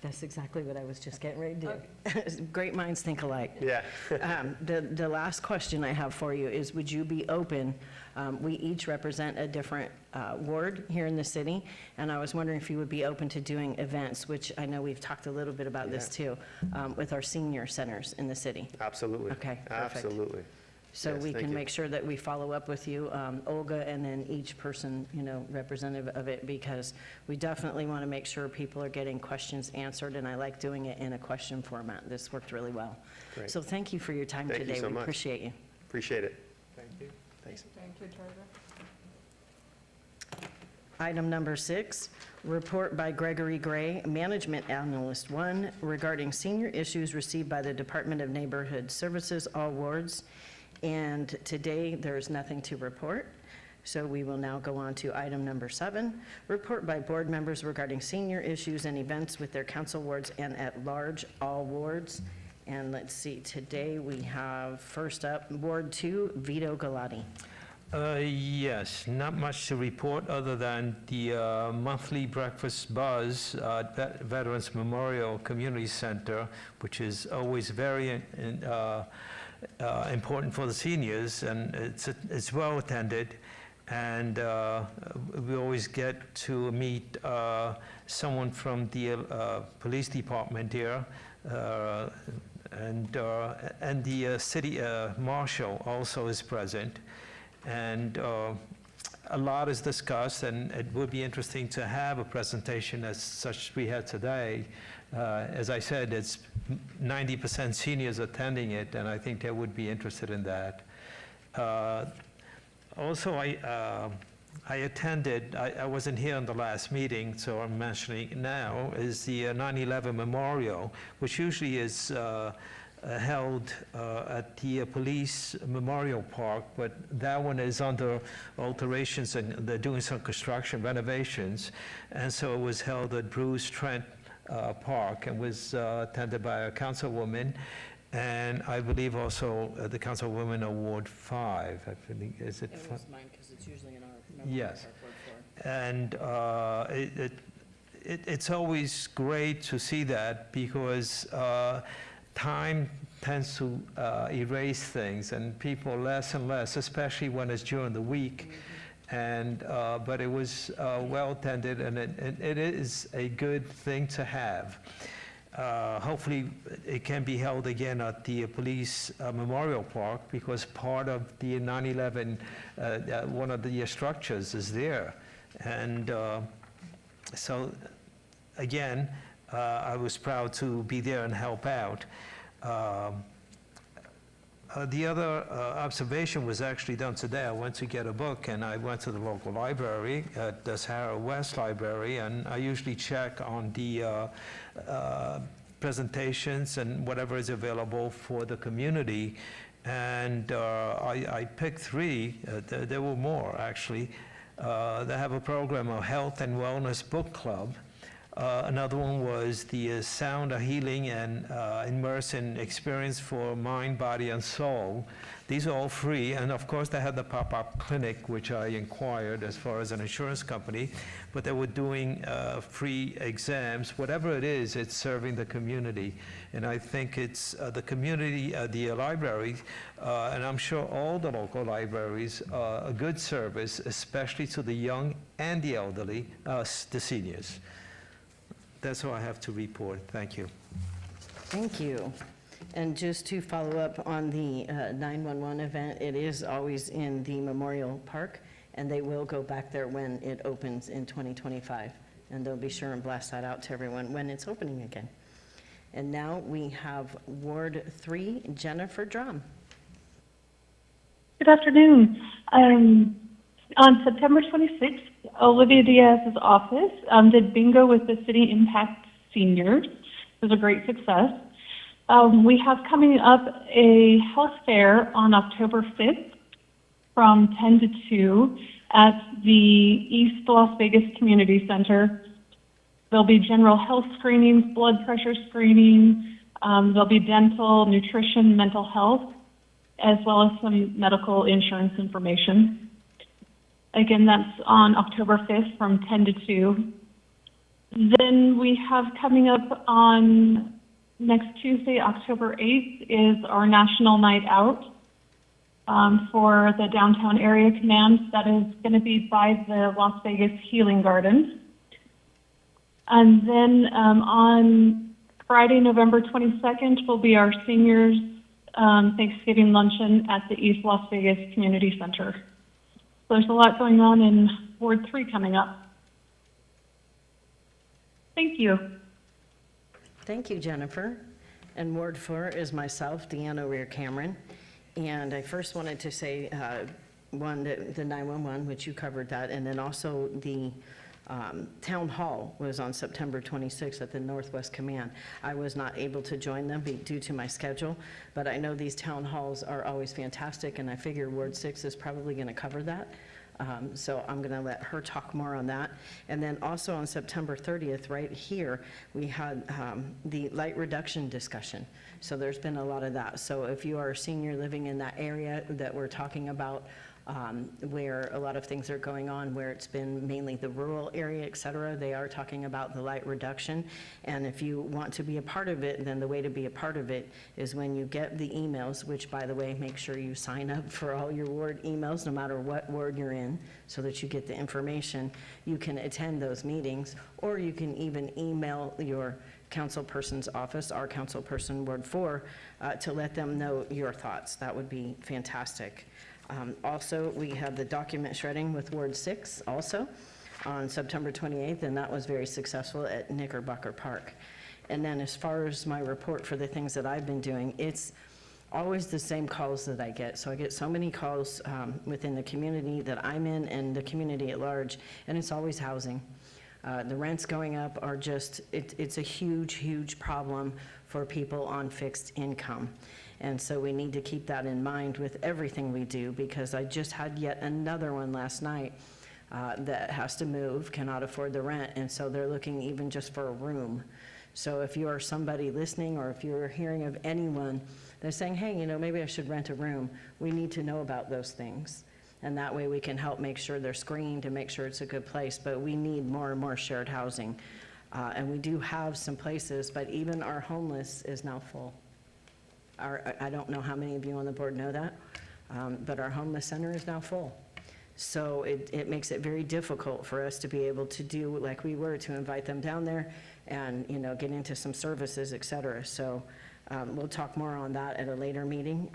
That's exactly what I was just getting ready to do. Great minds think alike. Yeah. The last question I have for you is, would you be open, we each represent a different ward here in the city, and I was wondering if you would be open to doing events, which I know we've talked a little bit about this too, with our senior centers in the city. Absolutely. Okay, perfect. Absolutely. So Yes, we thank can you. make sure that we follow up with you, Olga, and then each person, representative of it, because we definitely want to make sure people are getting questions answered, and I like doing it in a question format. This worked really well. Great. So thank you for your time Thank you today. so We much. appreciate you. Appreciate it. Thank you. Thanks. Thank you, Trevor. Item number 6, report by Gregory Gray, Management Analyst 1, regarding senior issues received by the Department of Neighborhood Services, all wards. And today, there's nothing to report. So we will now go on to item number 7, report by board members regarding senior issues and events with their council wards and at large, all wards. And let's see, today we have first up, Ward 2, Vito Galati. Yes, not much to report other than the monthly breakfast buzz at Veterans Memorial Community Center, which is always very important for the seniors, and it's well attended, and we always get to meet someone from the police department here, and the city marshal also is present, and a lot is discussed, and it would be interesting to have a presentation as such we had today. As I said, it's 90% seniors attending it, and I think they would be interested in that. Also, I attended, I wasn't here in the last meeting, so I'm mentioning it now, is the 9/11 Memorial, which usually is held at the police memorial park, but that one is under alterations, and they're doing some construction renovations, and so it was held at Bruce Trent Park, and was attended by a councilwoman, and I believe also the councilwoman of Ward 5. I think, is it? It was mine, because it's usually in our Yes. And it's always great to see that, because time tends to erase things, and people less and less, especially when it's during the week. And but it was well attended, and it is a good thing to have. Hopefully, it can be held again at the police memorial park, because part of the 9/11, one of the structures is there, and so again, I was proud to be there and help out. The other observation was actually done today. I went to get a book, and I went to the local library, the Sahara West Library, and I usually check on the presentations and whatever is available for the community. And I picked 3. There were more, actually. They have a program of Health and Wellness Book Club. Another one was the Sound of Healing and Immersion Experience for Mind, Body, and Soul. These are all free, and of course they had the pop-up clinic, which I inquired as far as an insurance company, but they were doing free exams. Whatever it is, it's serving the community, and I think it's the community, the library, and I'm sure all the local libraries, a good service, especially to the young and the elderly, the seniors. That's all I have to report. Thank you. Thank you. And just to follow up on the 911 event, it is always in the Memorial Park, and they will go back there when it opens in 2025. And they'll be sure and blast that out to everyone when it's opening again. And now we have Ward 3, Jennifer Drum. Good afternoon. On September 26th, Olivia Diaz's office did bingo with the City Impact Seniors. It was a great success. We have coming up a health fair on October 5th from 10 to 2 at the East Las Vegas Community Center. There'll be general health screenings, blood pressure screening. There'll be dental, nutrition, mental health, as well as some medical insurance information. Again, that's on October 5th from 10 to 2. Then we have coming up on next Tuesday, October 8th, is our National Night Out for the Downtown Area Command. That is going to be by the Las Vegas Healing Gardens. And then on Friday, November 22nd, will be our seniors Thanksgiving luncheon at the East Las Vegas Community Center. So there's a lot going on in Ward 3 coming up. Thank you. Thank you, Jennifer. And Ward 4 is myself, Deanna O'Rear Cameron. And I first wanted to say, the 911, which you covered that, and then also the town hall was on September 26th at the Northwest Command. I was not able to join them due to my schedule, but I know these town halls are always fantastic, and I figure Ward 6 is probably going to cover that. So I'm going to let her talk more on that. And then also on September 30th, right here, we had the light reduction discussion. So there's been a lot of that. So if you are a senior living in that area that we're talking about, where a lot of things are going on, where it's been mainly the rural area, et cetera, they are talking about the light reduction. And if you want to be a part of it, then the way to be a part of it is when you get the emails, which, by the way, make sure you sign up for all your ward emails, no matter what ward you're in, so that you get the information. You can attend those meetings, or you can even email your councilperson's office, our councilperson, Ward 4, to let them know your thoughts. That would be fantastic. Also, we have the document shredding with Ward 6 also on September 28th, and that was very successful at Knickerbocker Park. And then as far as my report for the things that I've been doing, it's always the same calls that I get. So I get so many calls within the community that I'm in and the community at large, and it's always housing. The rents going up are just, it's a huge, huge problem for people on fixed income. And so we need to keep that in mind with everything we do, because I just had yet another one last night that has to move, cannot afford the rent, and so they're looking even just for a room. So if you are somebody listening, or if you're hearing of anyone that's saying, hey, you know, maybe I should rent a room, we need to know about those things. And that way we can help make sure they're screened and make sure it's a good place. But we need more and more shared housing. And we do have some places, but even our homeless is now full. I don't know how many of you on the board know that, but our homeless center is now full. So it makes it very difficult for us to be able to do like we were, to invite them down there and, you know, get into some services, et cetera. So we'll talk more on that at a later meeting.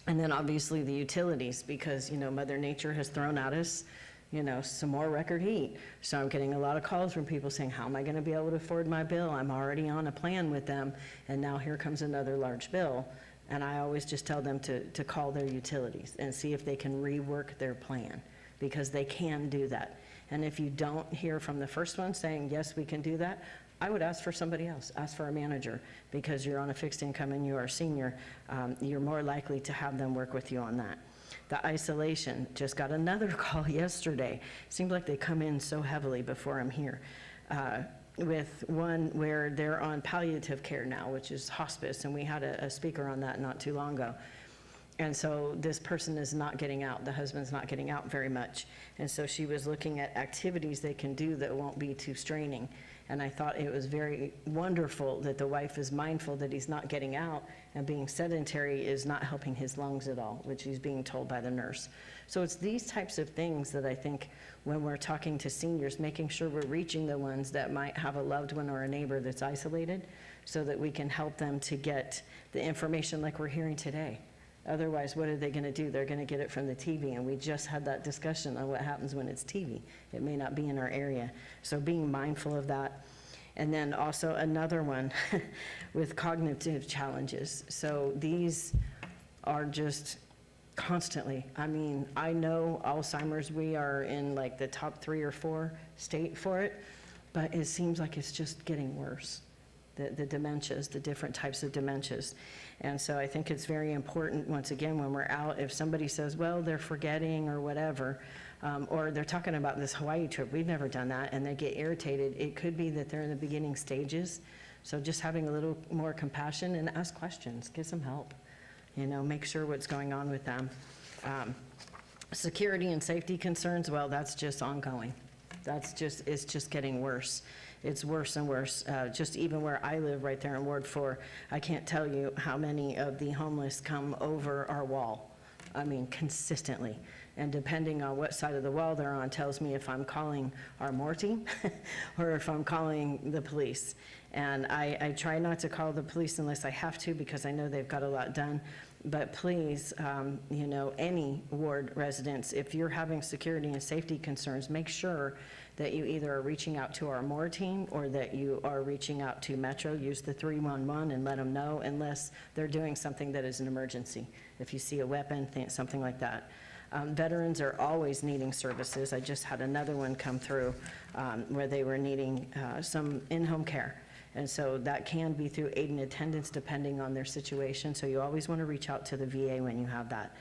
And then obviously the utilities, because, you know, Mother Nature has thrown at us, you know, some more record heat. So I'm getting a lot of calls from people saying, how am I going to be able to afford my bill? I'm already on a plan with them, and now here comes another large bill. And I always just tell them to call their utilities and see if they can rework their plan, because they can do that. And if you don't hear from the first one saying, yes, we can do that, I would ask for somebody else, ask for a manager, because you're on a fixed income and you are a senior, you're more likely to have them work with you on that. The isolation, just got another call yesterday. Seems like they come in so heavily before I'm here. With one where they're on palliative care now, which is hospice, and we had a speaker on that not too long ago. And so this person is not getting out, the husband's not getting out very much. And so she was looking at activities they can do that won't be too straining. And I thought it was very wonderful that the wife is mindful that he's not getting out, and being sedentary is not helping his lungs at all, which he's being told by the nurse. So it's these types of things that I think when we're talking to seniors, making sure we're reaching the ones that might have a loved one or a neighbor that's isolated, so that we can help them to get the information like we're hearing today. Otherwise, what are they going to do? They're going to get it from the TV, and we just had that discussion on what happens when it's TV. It may not be in our area. So being mindful of that. And then also another one with cognitive challenges. So these are just constantly. I mean, I know Alzheimer's, we are in like the top 3 or 4 state for it, but it seems like it's just getting worse. The dementias, the different types of dementias. And so I think it's very important, once again, when we're out, if somebody says, well, they're forgetting or whatever, Or they're talking about this Hawaii trip, we've never done that, and they get irritated. It could be that they're in the beginning stages, so just having a little more compassion and ask questions, get some help, make sure what's going on with them. Security and safety concerns, well, that's just ongoing. It's just getting worse. It's worse and worse. Just even where I live, right there in Ward 4, I can't tell you how many of the homeless come over our wall. I mean, consistently. And depending on what side of the wall they're on tells me if I'm calling our MORE team or if I'm calling the police. And I try not to call the police unless I have to, because I know they've got a lot done. But please, any ward residents, if you're having security and safety concerns, make sure that you either are reaching out to our MORE team or that you are reaching out to Metro. Use the 311 and let them know, unless they're doing something that is an emergency. If you see a weapon, something like that. Veterans are always needing services. I just had another one come through where they were needing some in-home care. And so that can be through aid and attendance depending on their situation. So you always want to reach out to the VA when you have that.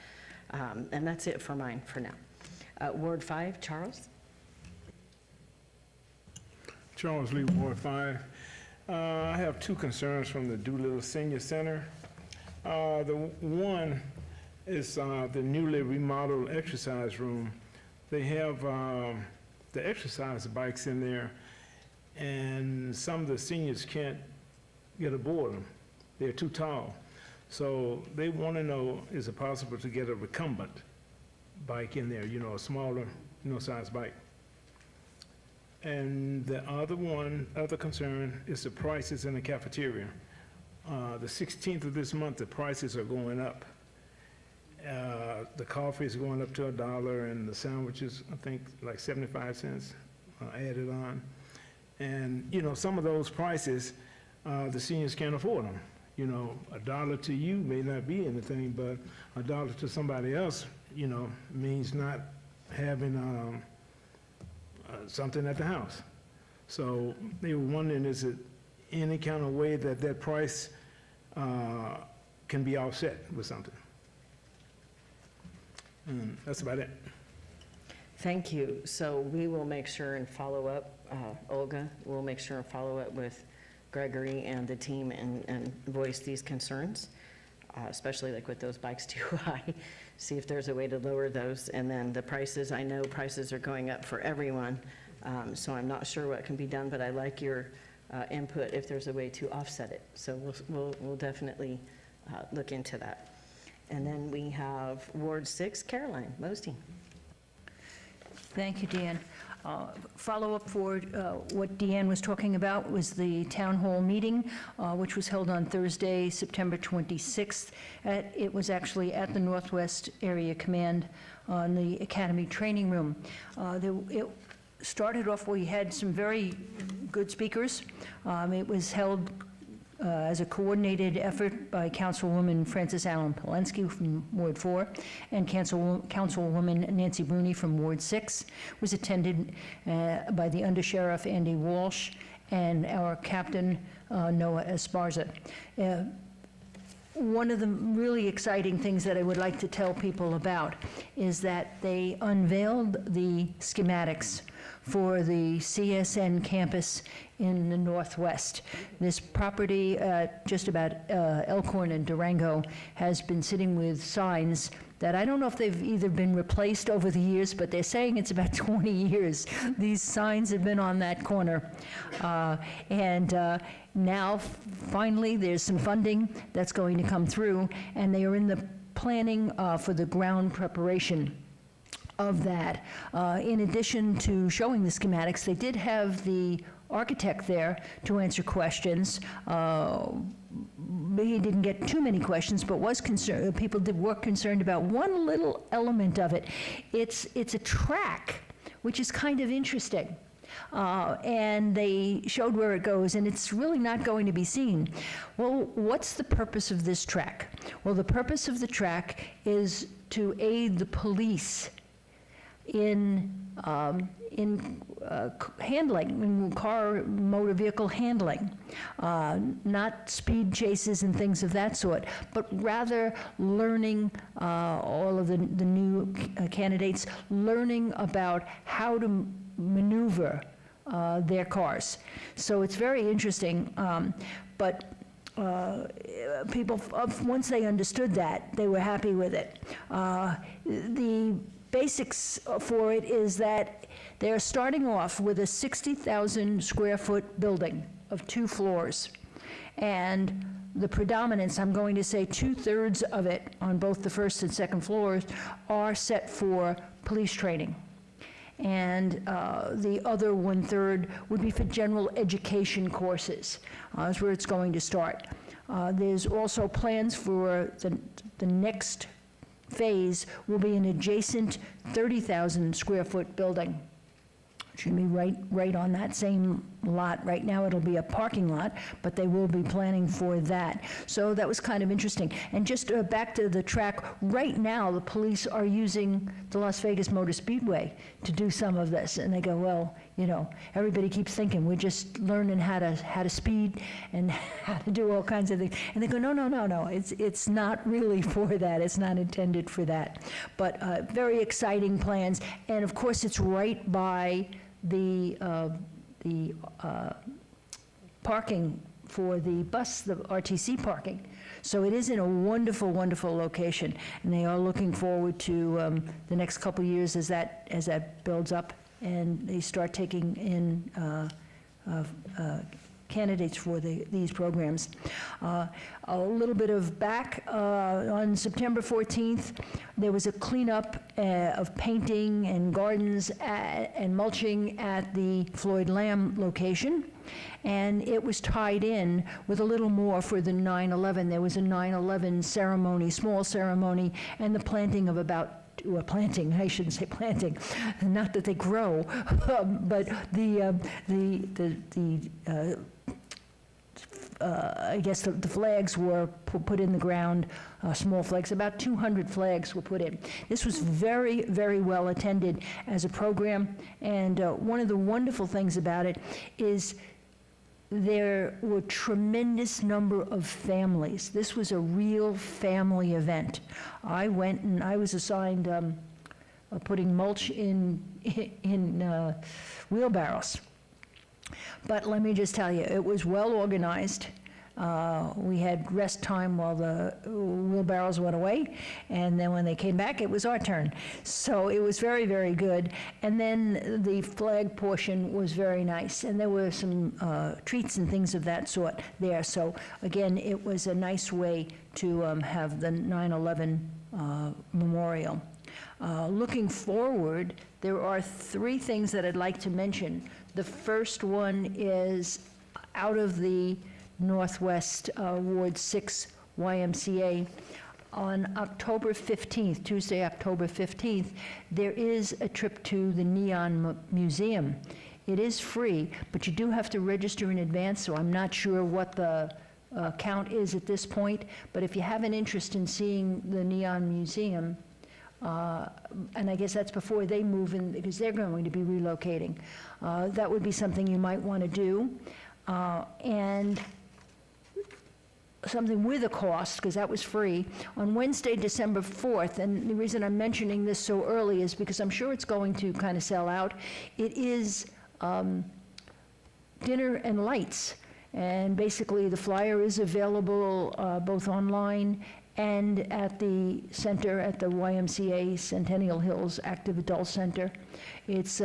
And that's it for mine for now. Ward 5, Charles? Charles Lee, Ward 5. I have two concerns from the Doolittle Senior Center. The one is the newly remodeled exercise room. They have the exercise bikes in there, and some of the seniors can't get aboard them. They're too tall. So they want to know, is it possible to get a recumbent bike in there, a smaller, size bike? And the other concern is the prices in the cafeteria. The 16th of this month, the prices are going up. The coffee is going up to $1, and the sandwiches, I think, like 75 cents added on. And, some of those prices, the seniors can't afford them. $1 to you may not be anything, but $1 to somebody else, means not having something at the house. So they were wondering, is it any kind of way that price can be offset with something? That's about it. Thank you. So we will make sure and follow up, Olga, we'll make sure and follow up with Gregory and the team and voice these concerns, especially like with those bikes too high. See if there's a way to lower those. And then the prices, I know prices are going up for everyone, so I'm not sure what can be done, but I like your input if there's a way to offset it. So we'll definitely look into that. And then we have Ward 6, Caroline Mosty. Thank you, Dan. Follow-up for what Deanne was talking about was the town hall meeting, which was held on Thursday, September 26th. It was actually at the Northwest Area Command on the Academy Training Room. It started off, we had some very good speakers. It was held as a coordinated effort by Councilwoman Frances Allen Polensky from Ward 4 and Councilwoman Nancy Bruni from Ward 6. It was attended by the Undersheriff Andy Walsh and our Captain Noah Esparza. One of the really exciting things that I would like to tell people about is that they unveiled the schematics for the CSN campus in the Northwest. This property just about Elkhorn and Durango has been sitting with signs that I don't know if they've either been replaced over the years, but they're saying it's about 20 years. These signs have been on that corner. Now, finally, there's some funding that's going to come through, and they are in the planning for the ground preparation of that. In addition to showing the schematics, they did have the architect there to answer questions. He didn't get too many questions, but was concerned. People were concerned about one little element of it. It's a track, which is kind of interesting. And they showed where it goes, and it's really not going to be seen. Well, what's the purpose of this track? Well, the purpose of the track is to aid the police handling, in motor vehicle handling, not speed chases and things of that sort, but rather learning, all of the new candidates, learning about how to maneuver their cars. So it's very interesting, but people, once they understood that, they were happy with it. The basics for it is that they're starting off with a 60,000 square foot building of 2 floors. And the predominance, I'm going to say 2/3 of it on both the first and second floors, are set for police training. And the other 1/3 would be for general education courses. That's where it's going to start. There's also plans for the next phase will be an adjacent 30,000 square foot building. Should be right on that same lot. Right now, it'll be a parking lot, but they will be planning for that. So that was kind of interesting. And just back to the track, right now, the police are using the Las Vegas Motor Speedway to do some of this. And they go, well, you know, everybody keeps thinking we're just learning how to speed and how to do all kinds of things. And they go, no, it's not really for that. It's not intended for that. But very exciting plans. And of course, it's right by the parking for the bus, the RTC parking. So it is in a wonderful, wonderful location, and they are looking forward to the next couple of years as that builds up and they start taking in candidates for these programs. A little bit of back, on September 14th, there was a cleanup of painting and gardens and mulching at the Floyd Lamb location, and it was tied in with a little more for the 9/11. There was a 9/11 ceremony, small ceremony, and the planting of about planting, I shouldn't say planting, not that they grow, but I guess the flags were put in the ground, small flags, about 200 flags were put in. This was very, very well attended as a program, and one of the wonderful things about it is there were tremendous number of families. This was a real family event. I went and I was assigned putting mulch in wheelbarrows. But let me just tell you, it was well organized. We had rest time while the wheelbarrows went away, and then when they came back, it was our turn. So it was very, very good. And then the flag portion was very nice, and there were some treats and things of that sort there. So again, it was a nice way to have the 9/11 memorial. Looking forward, there are 3 things that I'd like to mention. The first one is out of the Northwest Ward 6 YMCA. On October 15th, Tuesday, October 15th, there is a trip to the Neon Museum. It is free, but you do have to register in advance, so I'm not sure what the count is at this point. But if you have an interest in seeing the Neon Museum, and I guess that's before they move in, because they're going to be relocating. That would be something you might want to do. And something with a cost, because that was free, on Wednesday, December 4th, and the reason I'm mentioning this so early is because I'm sure it's going to kind of sell out. It is dinner and lights, and basically the flyer is available both online and at the center, at the YMCA Centennial Hills Active Adult Center. It's,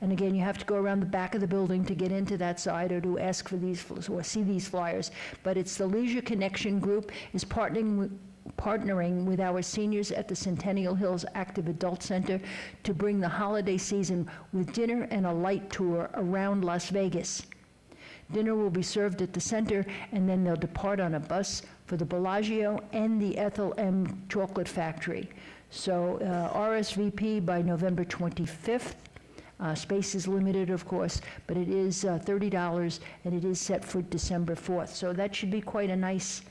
and again, you have to go around the back of the building to get into that side or to ask for these, or see these flyers. But it's the Leisure Connection Group is partnering with our seniors at the Centennial Hills Active Adult Center to bring the holiday season with dinner and a light tour around Las Vegas. Dinner will be served at the center, and then they'll depart on a bus for the Bellagio and the Ethel M. Chocolate Factory. So RSVP by November 25th. Space is limited, of course, but it is $30, and it is set for December 4th. So that should be quite a nice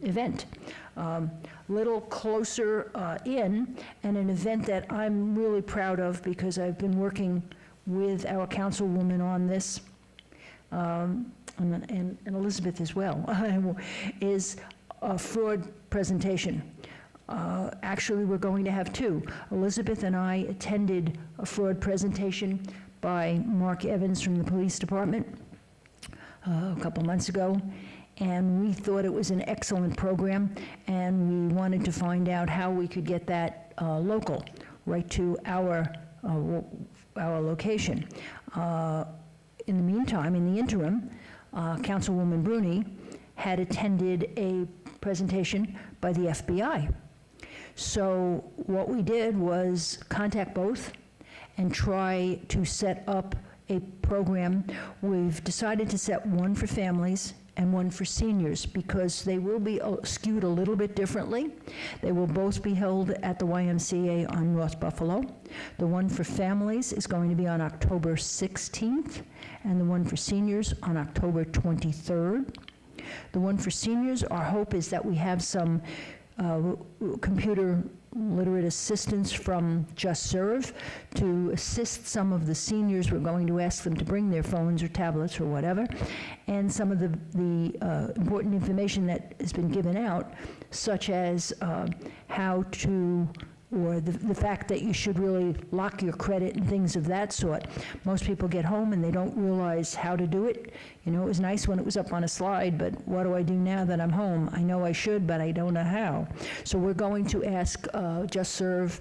event. Little closer in, and an event that I'm really proud of because I've been working with our councilwoman on this, and Elizabeth as well, is a fraud presentation. Actually, we're going to have two. Elizabeth and I attended a fraud presentation by Mark Evans from the police department a couple months ago, and we thought it was an excellent program, and we wanted to find out how we could get that local, right to our location. In the meantime, in the interim, Councilwoman Bruni had attended a presentation by the FBI. So what we did was contact both and try to set up a program. We've decided to set one for families and one for seniors because they will be skewed a little bit differently. They will both be held at the YMCA on North Buffalo. The one for families is going to be on October 16th, and the one for seniors on October 23rd. The one for seniors, our hope is that we have some computer literate assistance from Just Serve to assist some of the seniors. We're going to ask them to bring their phones or tablets or whatever, and some of the important information that has been given out, such as how to, or the fact that you should really lock your credit and things of that sort. Most people get home and they don't realize how to do it. You know, it was nice when it was up on a slide, but what do I do now that I'm home? I know I should, but I don't know how. So we're going to ask Just Serve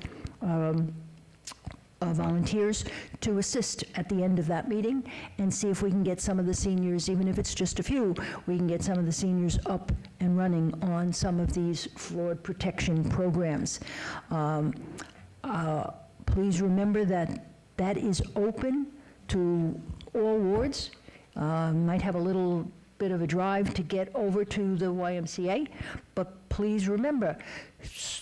volunteers to assist at the end of that meeting and see if we can get some of the seniors, even if it's just a few, we can get some of the seniors up and running on some of these fraud protection programs. Please remember that that is open to all wards. Might have a little bit of a drive to get over to the YMCA, but please remember,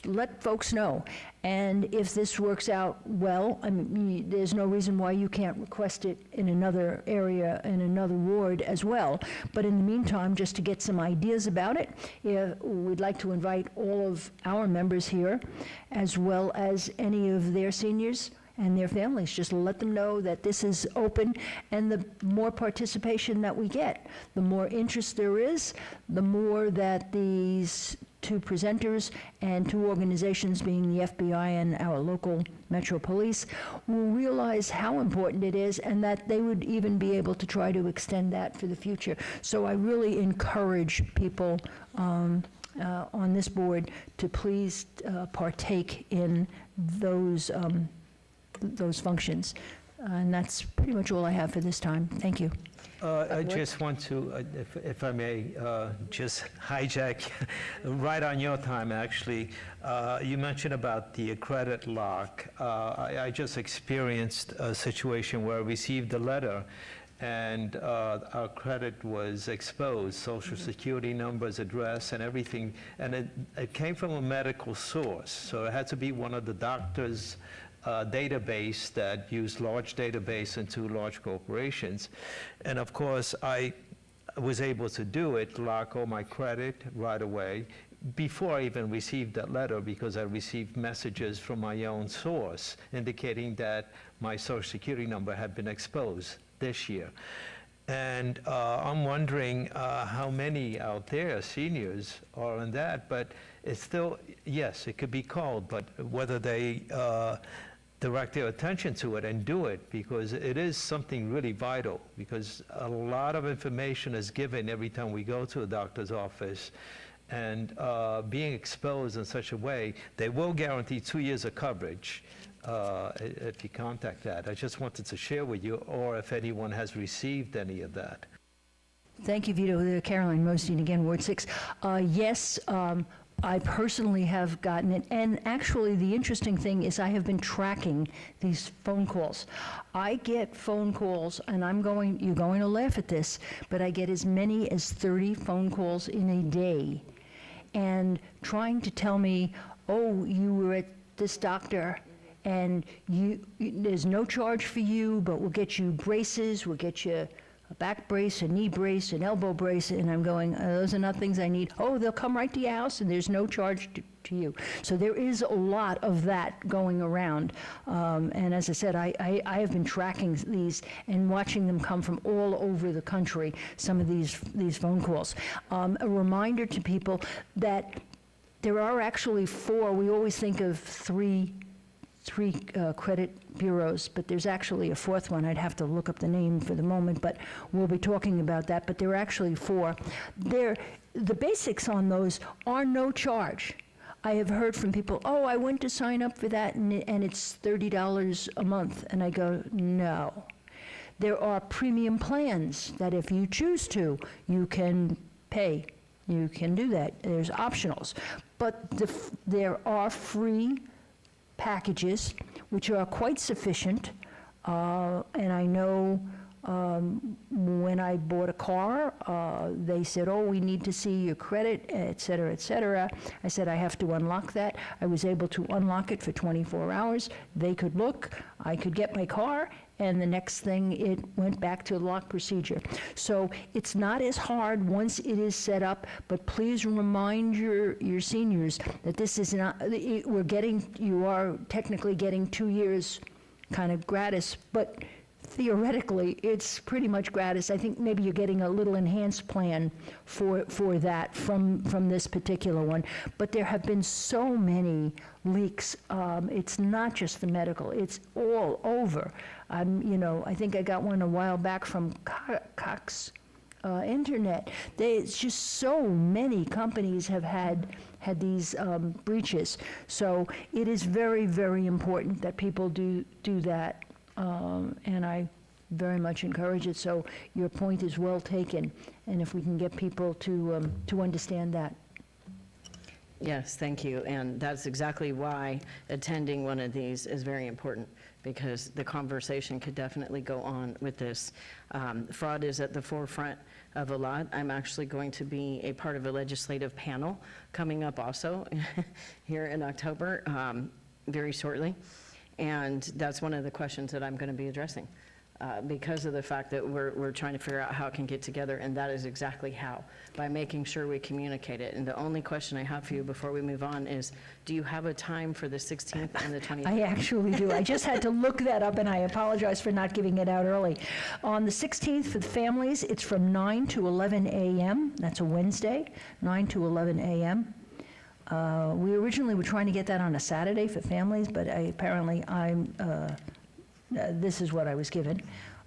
let folks know. And if this works out well, I mean, there's no reason why you can't request it in another area, in another ward as well. But in the meantime, just to get some ideas about it, we'd like to invite all of our members here, as well as any of their seniors and their families. Just let them know that this is open, and the more participation that we get, the more interest there is, the more that these two presenters and two organizations, being the FBI and our local Metro Police, will realize how important it is, and that they would even be able to try to extend that for the future. So I really encourage people on this board to please partake in those functions. And that's pretty much all I have for this time. Thank you. I just want to, if I may, just hijack right on your time, actually. You mentioned about the credit lock. I just experienced a situation where I received a letter and our credit was exposed, social security numbers, address, and everything. And it came from a medical source, so it had to be one of the doctors' database that use large database into large corporations. And of course, I was able to do it, lock all my credit right away, before I even received that letter, because I received messages from my own source indicating that my social security number had been exposed this year. And I'm wondering how many out there, seniors, are on that, but it's still, yes, it could be called, but whether they direct their attention to it and do it, because it is something really vital, because a lot of information is given every time we go to a doctor's office, and being exposed in such a way, they will guarantee 2 years of coverage if you contact that. I just wanted to share with you, or if anyone has received any of that. Thank you, Vito. Caroline Mosteen, again, Ward 6. Yes, I personally have gotten it, and actually the interesting thing is I have been tracking these phone calls. I get phone calls, and you're going to laugh at this, but I get as many as 30 phone calls in a day, and trying to tell me, oh, you were at this doctor, and there's no charge for you, but we'll get you braces, we'll get you a back brace, a knee brace, an elbow brace, and I'm going, those are not things I need. Oh, they'll come right to your house, and there's no charge to you. So there is a lot of that going around. And as I said, I have been tracking these and watching them come from all over the country, some of these phone calls. A reminder to people that there are actually 4, we always think of three credit bureaus, but there's actually a 4th one. I'd have to look up the name for the moment, but we'll be talking about that. But there are actually 4. The basics on those are no charge. I have heard from people, oh, I went to sign up for that and it's $30 a month. And I go, no. There are premium plans that if you choose to, you can pay. You can do that. There's optionals. But there are free packages, which are quite sufficient. And I know when I bought a car, they said, oh, we need to see your credit, et cetera, et cetera. I said, I have to unlock that. I was able to unlock it for 24 hours. They could look, I could get my car, and the next thing, it went back to the lock procedure. So it's not as hard once it is set up, but please remind your seniors that this is not, you are technically getting 2 years kind of gratis, but theoretically, it's pretty much gratis. I think maybe you're getting a little enhanced plan for that from this particular one. But there have been so many leaks. It's not just the medical, it's all over. I think I got one a while back from Cox Internet. It's just so many companies have had these breaches. So it is very, very important that people do that. And I very much encourage it. So your point is well taken, and if we can get people to understand that. Yes, thank you. And that's exactly why attending one of these is very important, because the conversation could definitely go on with this. Fraud is at the forefront of a lot. I'm actually going to be a part of a legislative panel coming up also here in October, very shortly. And that's one of the questions that I'm going to be addressing, because of the fact that we're trying to figure out how it can get together, and that is exactly how, by making sure we communicate it. And the only question I have for you before we move on is, do you have a time for the 16th and the 23rd? I actually do. I just had to look that up, and I apologize for not giving it out early. On the 16th for the families, it's from 9 to 11 a.m. That's a Wednesday, 9 to 11 a.m. We originally were trying to get that on a Saturday for families, but this is what I was given.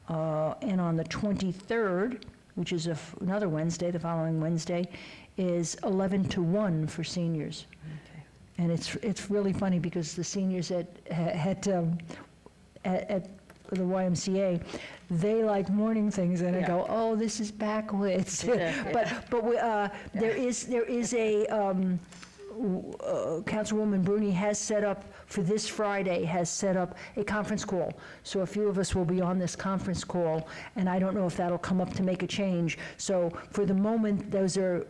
And on the 23rd, which is another Wednesday, the following Wednesday, is 11 to 1 for seniors. Okay. And it's really funny because the seniors at the YMCA, they like morning things, and I go, oh, this is backwards. But there is a. Councilwoman Bruni has set up, for this Friday, has set up a conference call. So a few of us will be on this conference call, and I don't know if that'll come up to make a change. So for the moment, those are,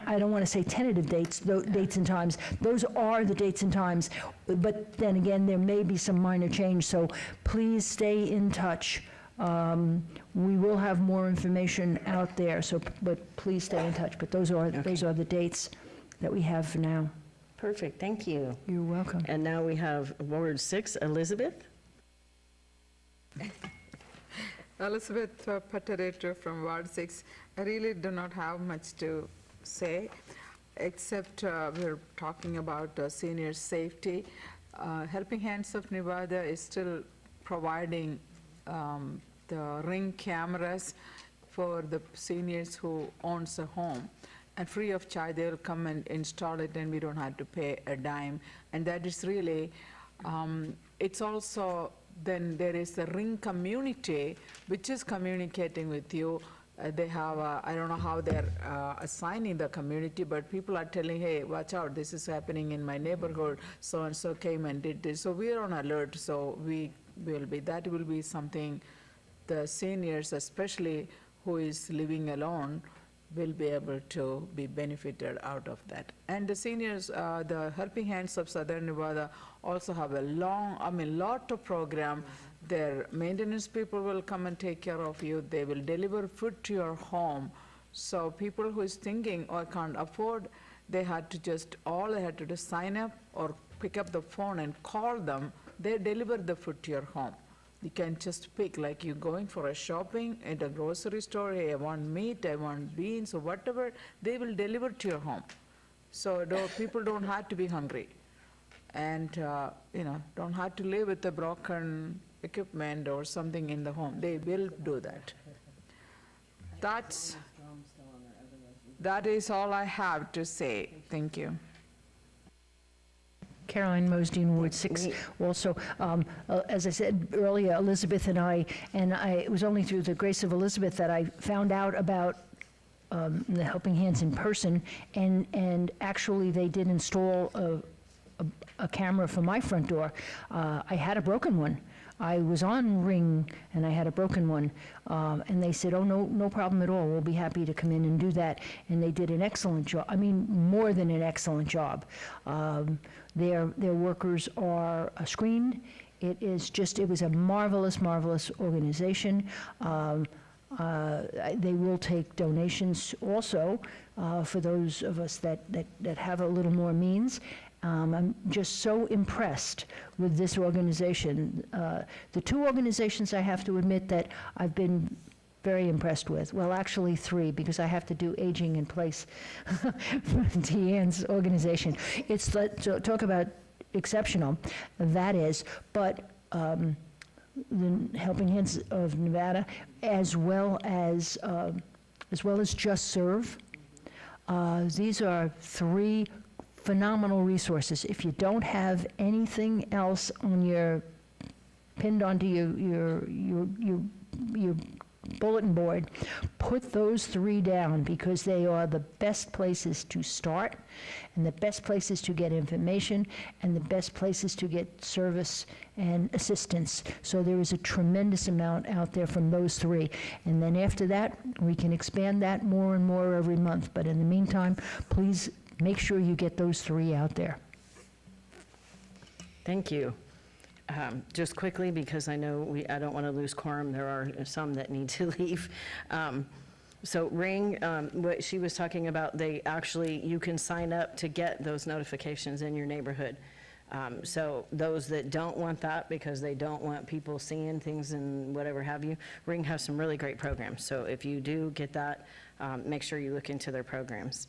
I don't want to say tentative dates, dates and times. Those are the dates and times. But then again, there may be some minor change. So please stay in touch. We will have more information out there. But please stay in touch. But those are the dates that we have for now. Perfect, thank you. You're welcome. And now we have Ward 6, Elizabeth. Elizabeth Paterator from Ward 6. I really do not have much to say, except we're talking about senior safety. Helping Hands of Nevada is still providing the Ring cameras for the seniors who owns a home. And free of charge, they'll come and install it, and we don't have to pay a dime. And that is really, it's also, then there is the Ring community, which is communicating with you. They have, I don't know how they're assigning the community, but people are telling, hey, watch out, this is happening in my neighborhood, so-and-so came and did this. So we are on alert, so that will be something the seniors, especially who is living alone, will be able to be benefited out of that. And the seniors, the Helping Hands of Southern Nevada also have a lot of program Their maintenance people will come and take care of you. They will deliver food to your home. So people who is thinking, oh, I can't afford, they had to just, all they had to do is sign up or pick up the phone and call them. They deliver the food to your home. You can just pick, like you going for a shopping at a grocery store, hey, I want meat, I want beans, or whatever, they will deliver to your home. So people don't have to be hungry. And, don't have to live with a broken equipment or something in the home. They will do that. That is all I have to say. Thank you. Caroline Mosdine, Ward 6, also. As I said earlier, Elizabeth and it was only through the grace of Elizabeth that I found out about the Helping Hands in person, and actually they did install a camera for my front door. I had a broken one. I was on Ring, and I had a broken one, and they said, oh, no problem at all, we'll be happy to come in and do that, and they did an excellent job, I mean, more than an excellent job. Their workers are screened. It was a marvelous, marvelous organization. They will take donations also for those of us that have a little more means. I'm just so impressed with this organization. The two organizations I have to admit that I've been very impressed with, well, actually three, because I have to do aging in place for Deanne's organization. Talk about exceptional, that is, but the Helping Hands of Nevada, as well as Just Serve. These are three phenomenal resources. If you don't have anything else on pinned onto your bulletin board, put those three down, because they are the best places to start, and the best places to get information, and the best places to get service and assistance. So there is a tremendous amount out there from those three. And then after that, we can expand that more and more every month. But in the meantime, please make sure you get those three out there. Thank you. Just quickly, because I know I don't want to lose quorum, there are some that need to leave. So Ring, what she was talking about, you can sign up to get those notifications in your neighborhood. So those that don't want that, because they don't want people seeing things and whatever have you, Ring has some really great programs. So if you do get that, make sure you look into their programs.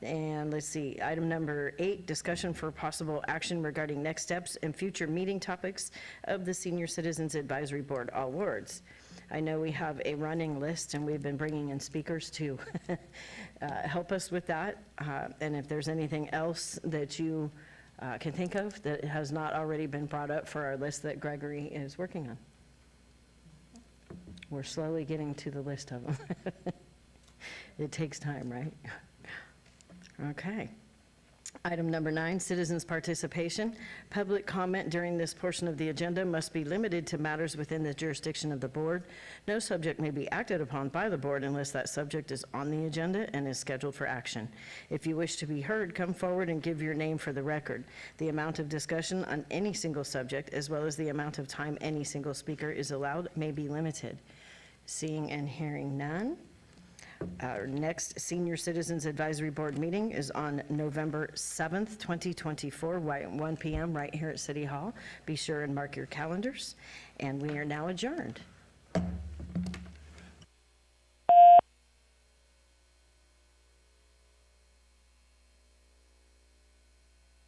And let's see, item number 8, discussion for possible action regarding next steps and future meeting topics of the Senior Citizens Advisory Board awards. I know we have a running list, and we've been bringing in speakers to help us with that. And if there's anything else that you can think of that has not already been brought up for our list that Gregory is working on. We're slowly getting to the list of them. It takes time, right? Okay. Item number 9, citizens' participation. Public comment during this portion of the agenda must be limited to matters within the jurisdiction of the board. No subject may be acted upon by the board unless that subject is on the agenda and is scheduled for action. If you wish to be heard, come forward and give your name for the record. The amount of discussion on any single subject, as well as the amount of time any single speaker is allowed, may be limited. Seeing and hearing none. Our next Senior Citizens Advisory Board meeting is on November 7th, 2024, 1 p.m. right here at City Hall. Be sure and mark your calendars, and we are now adjourned.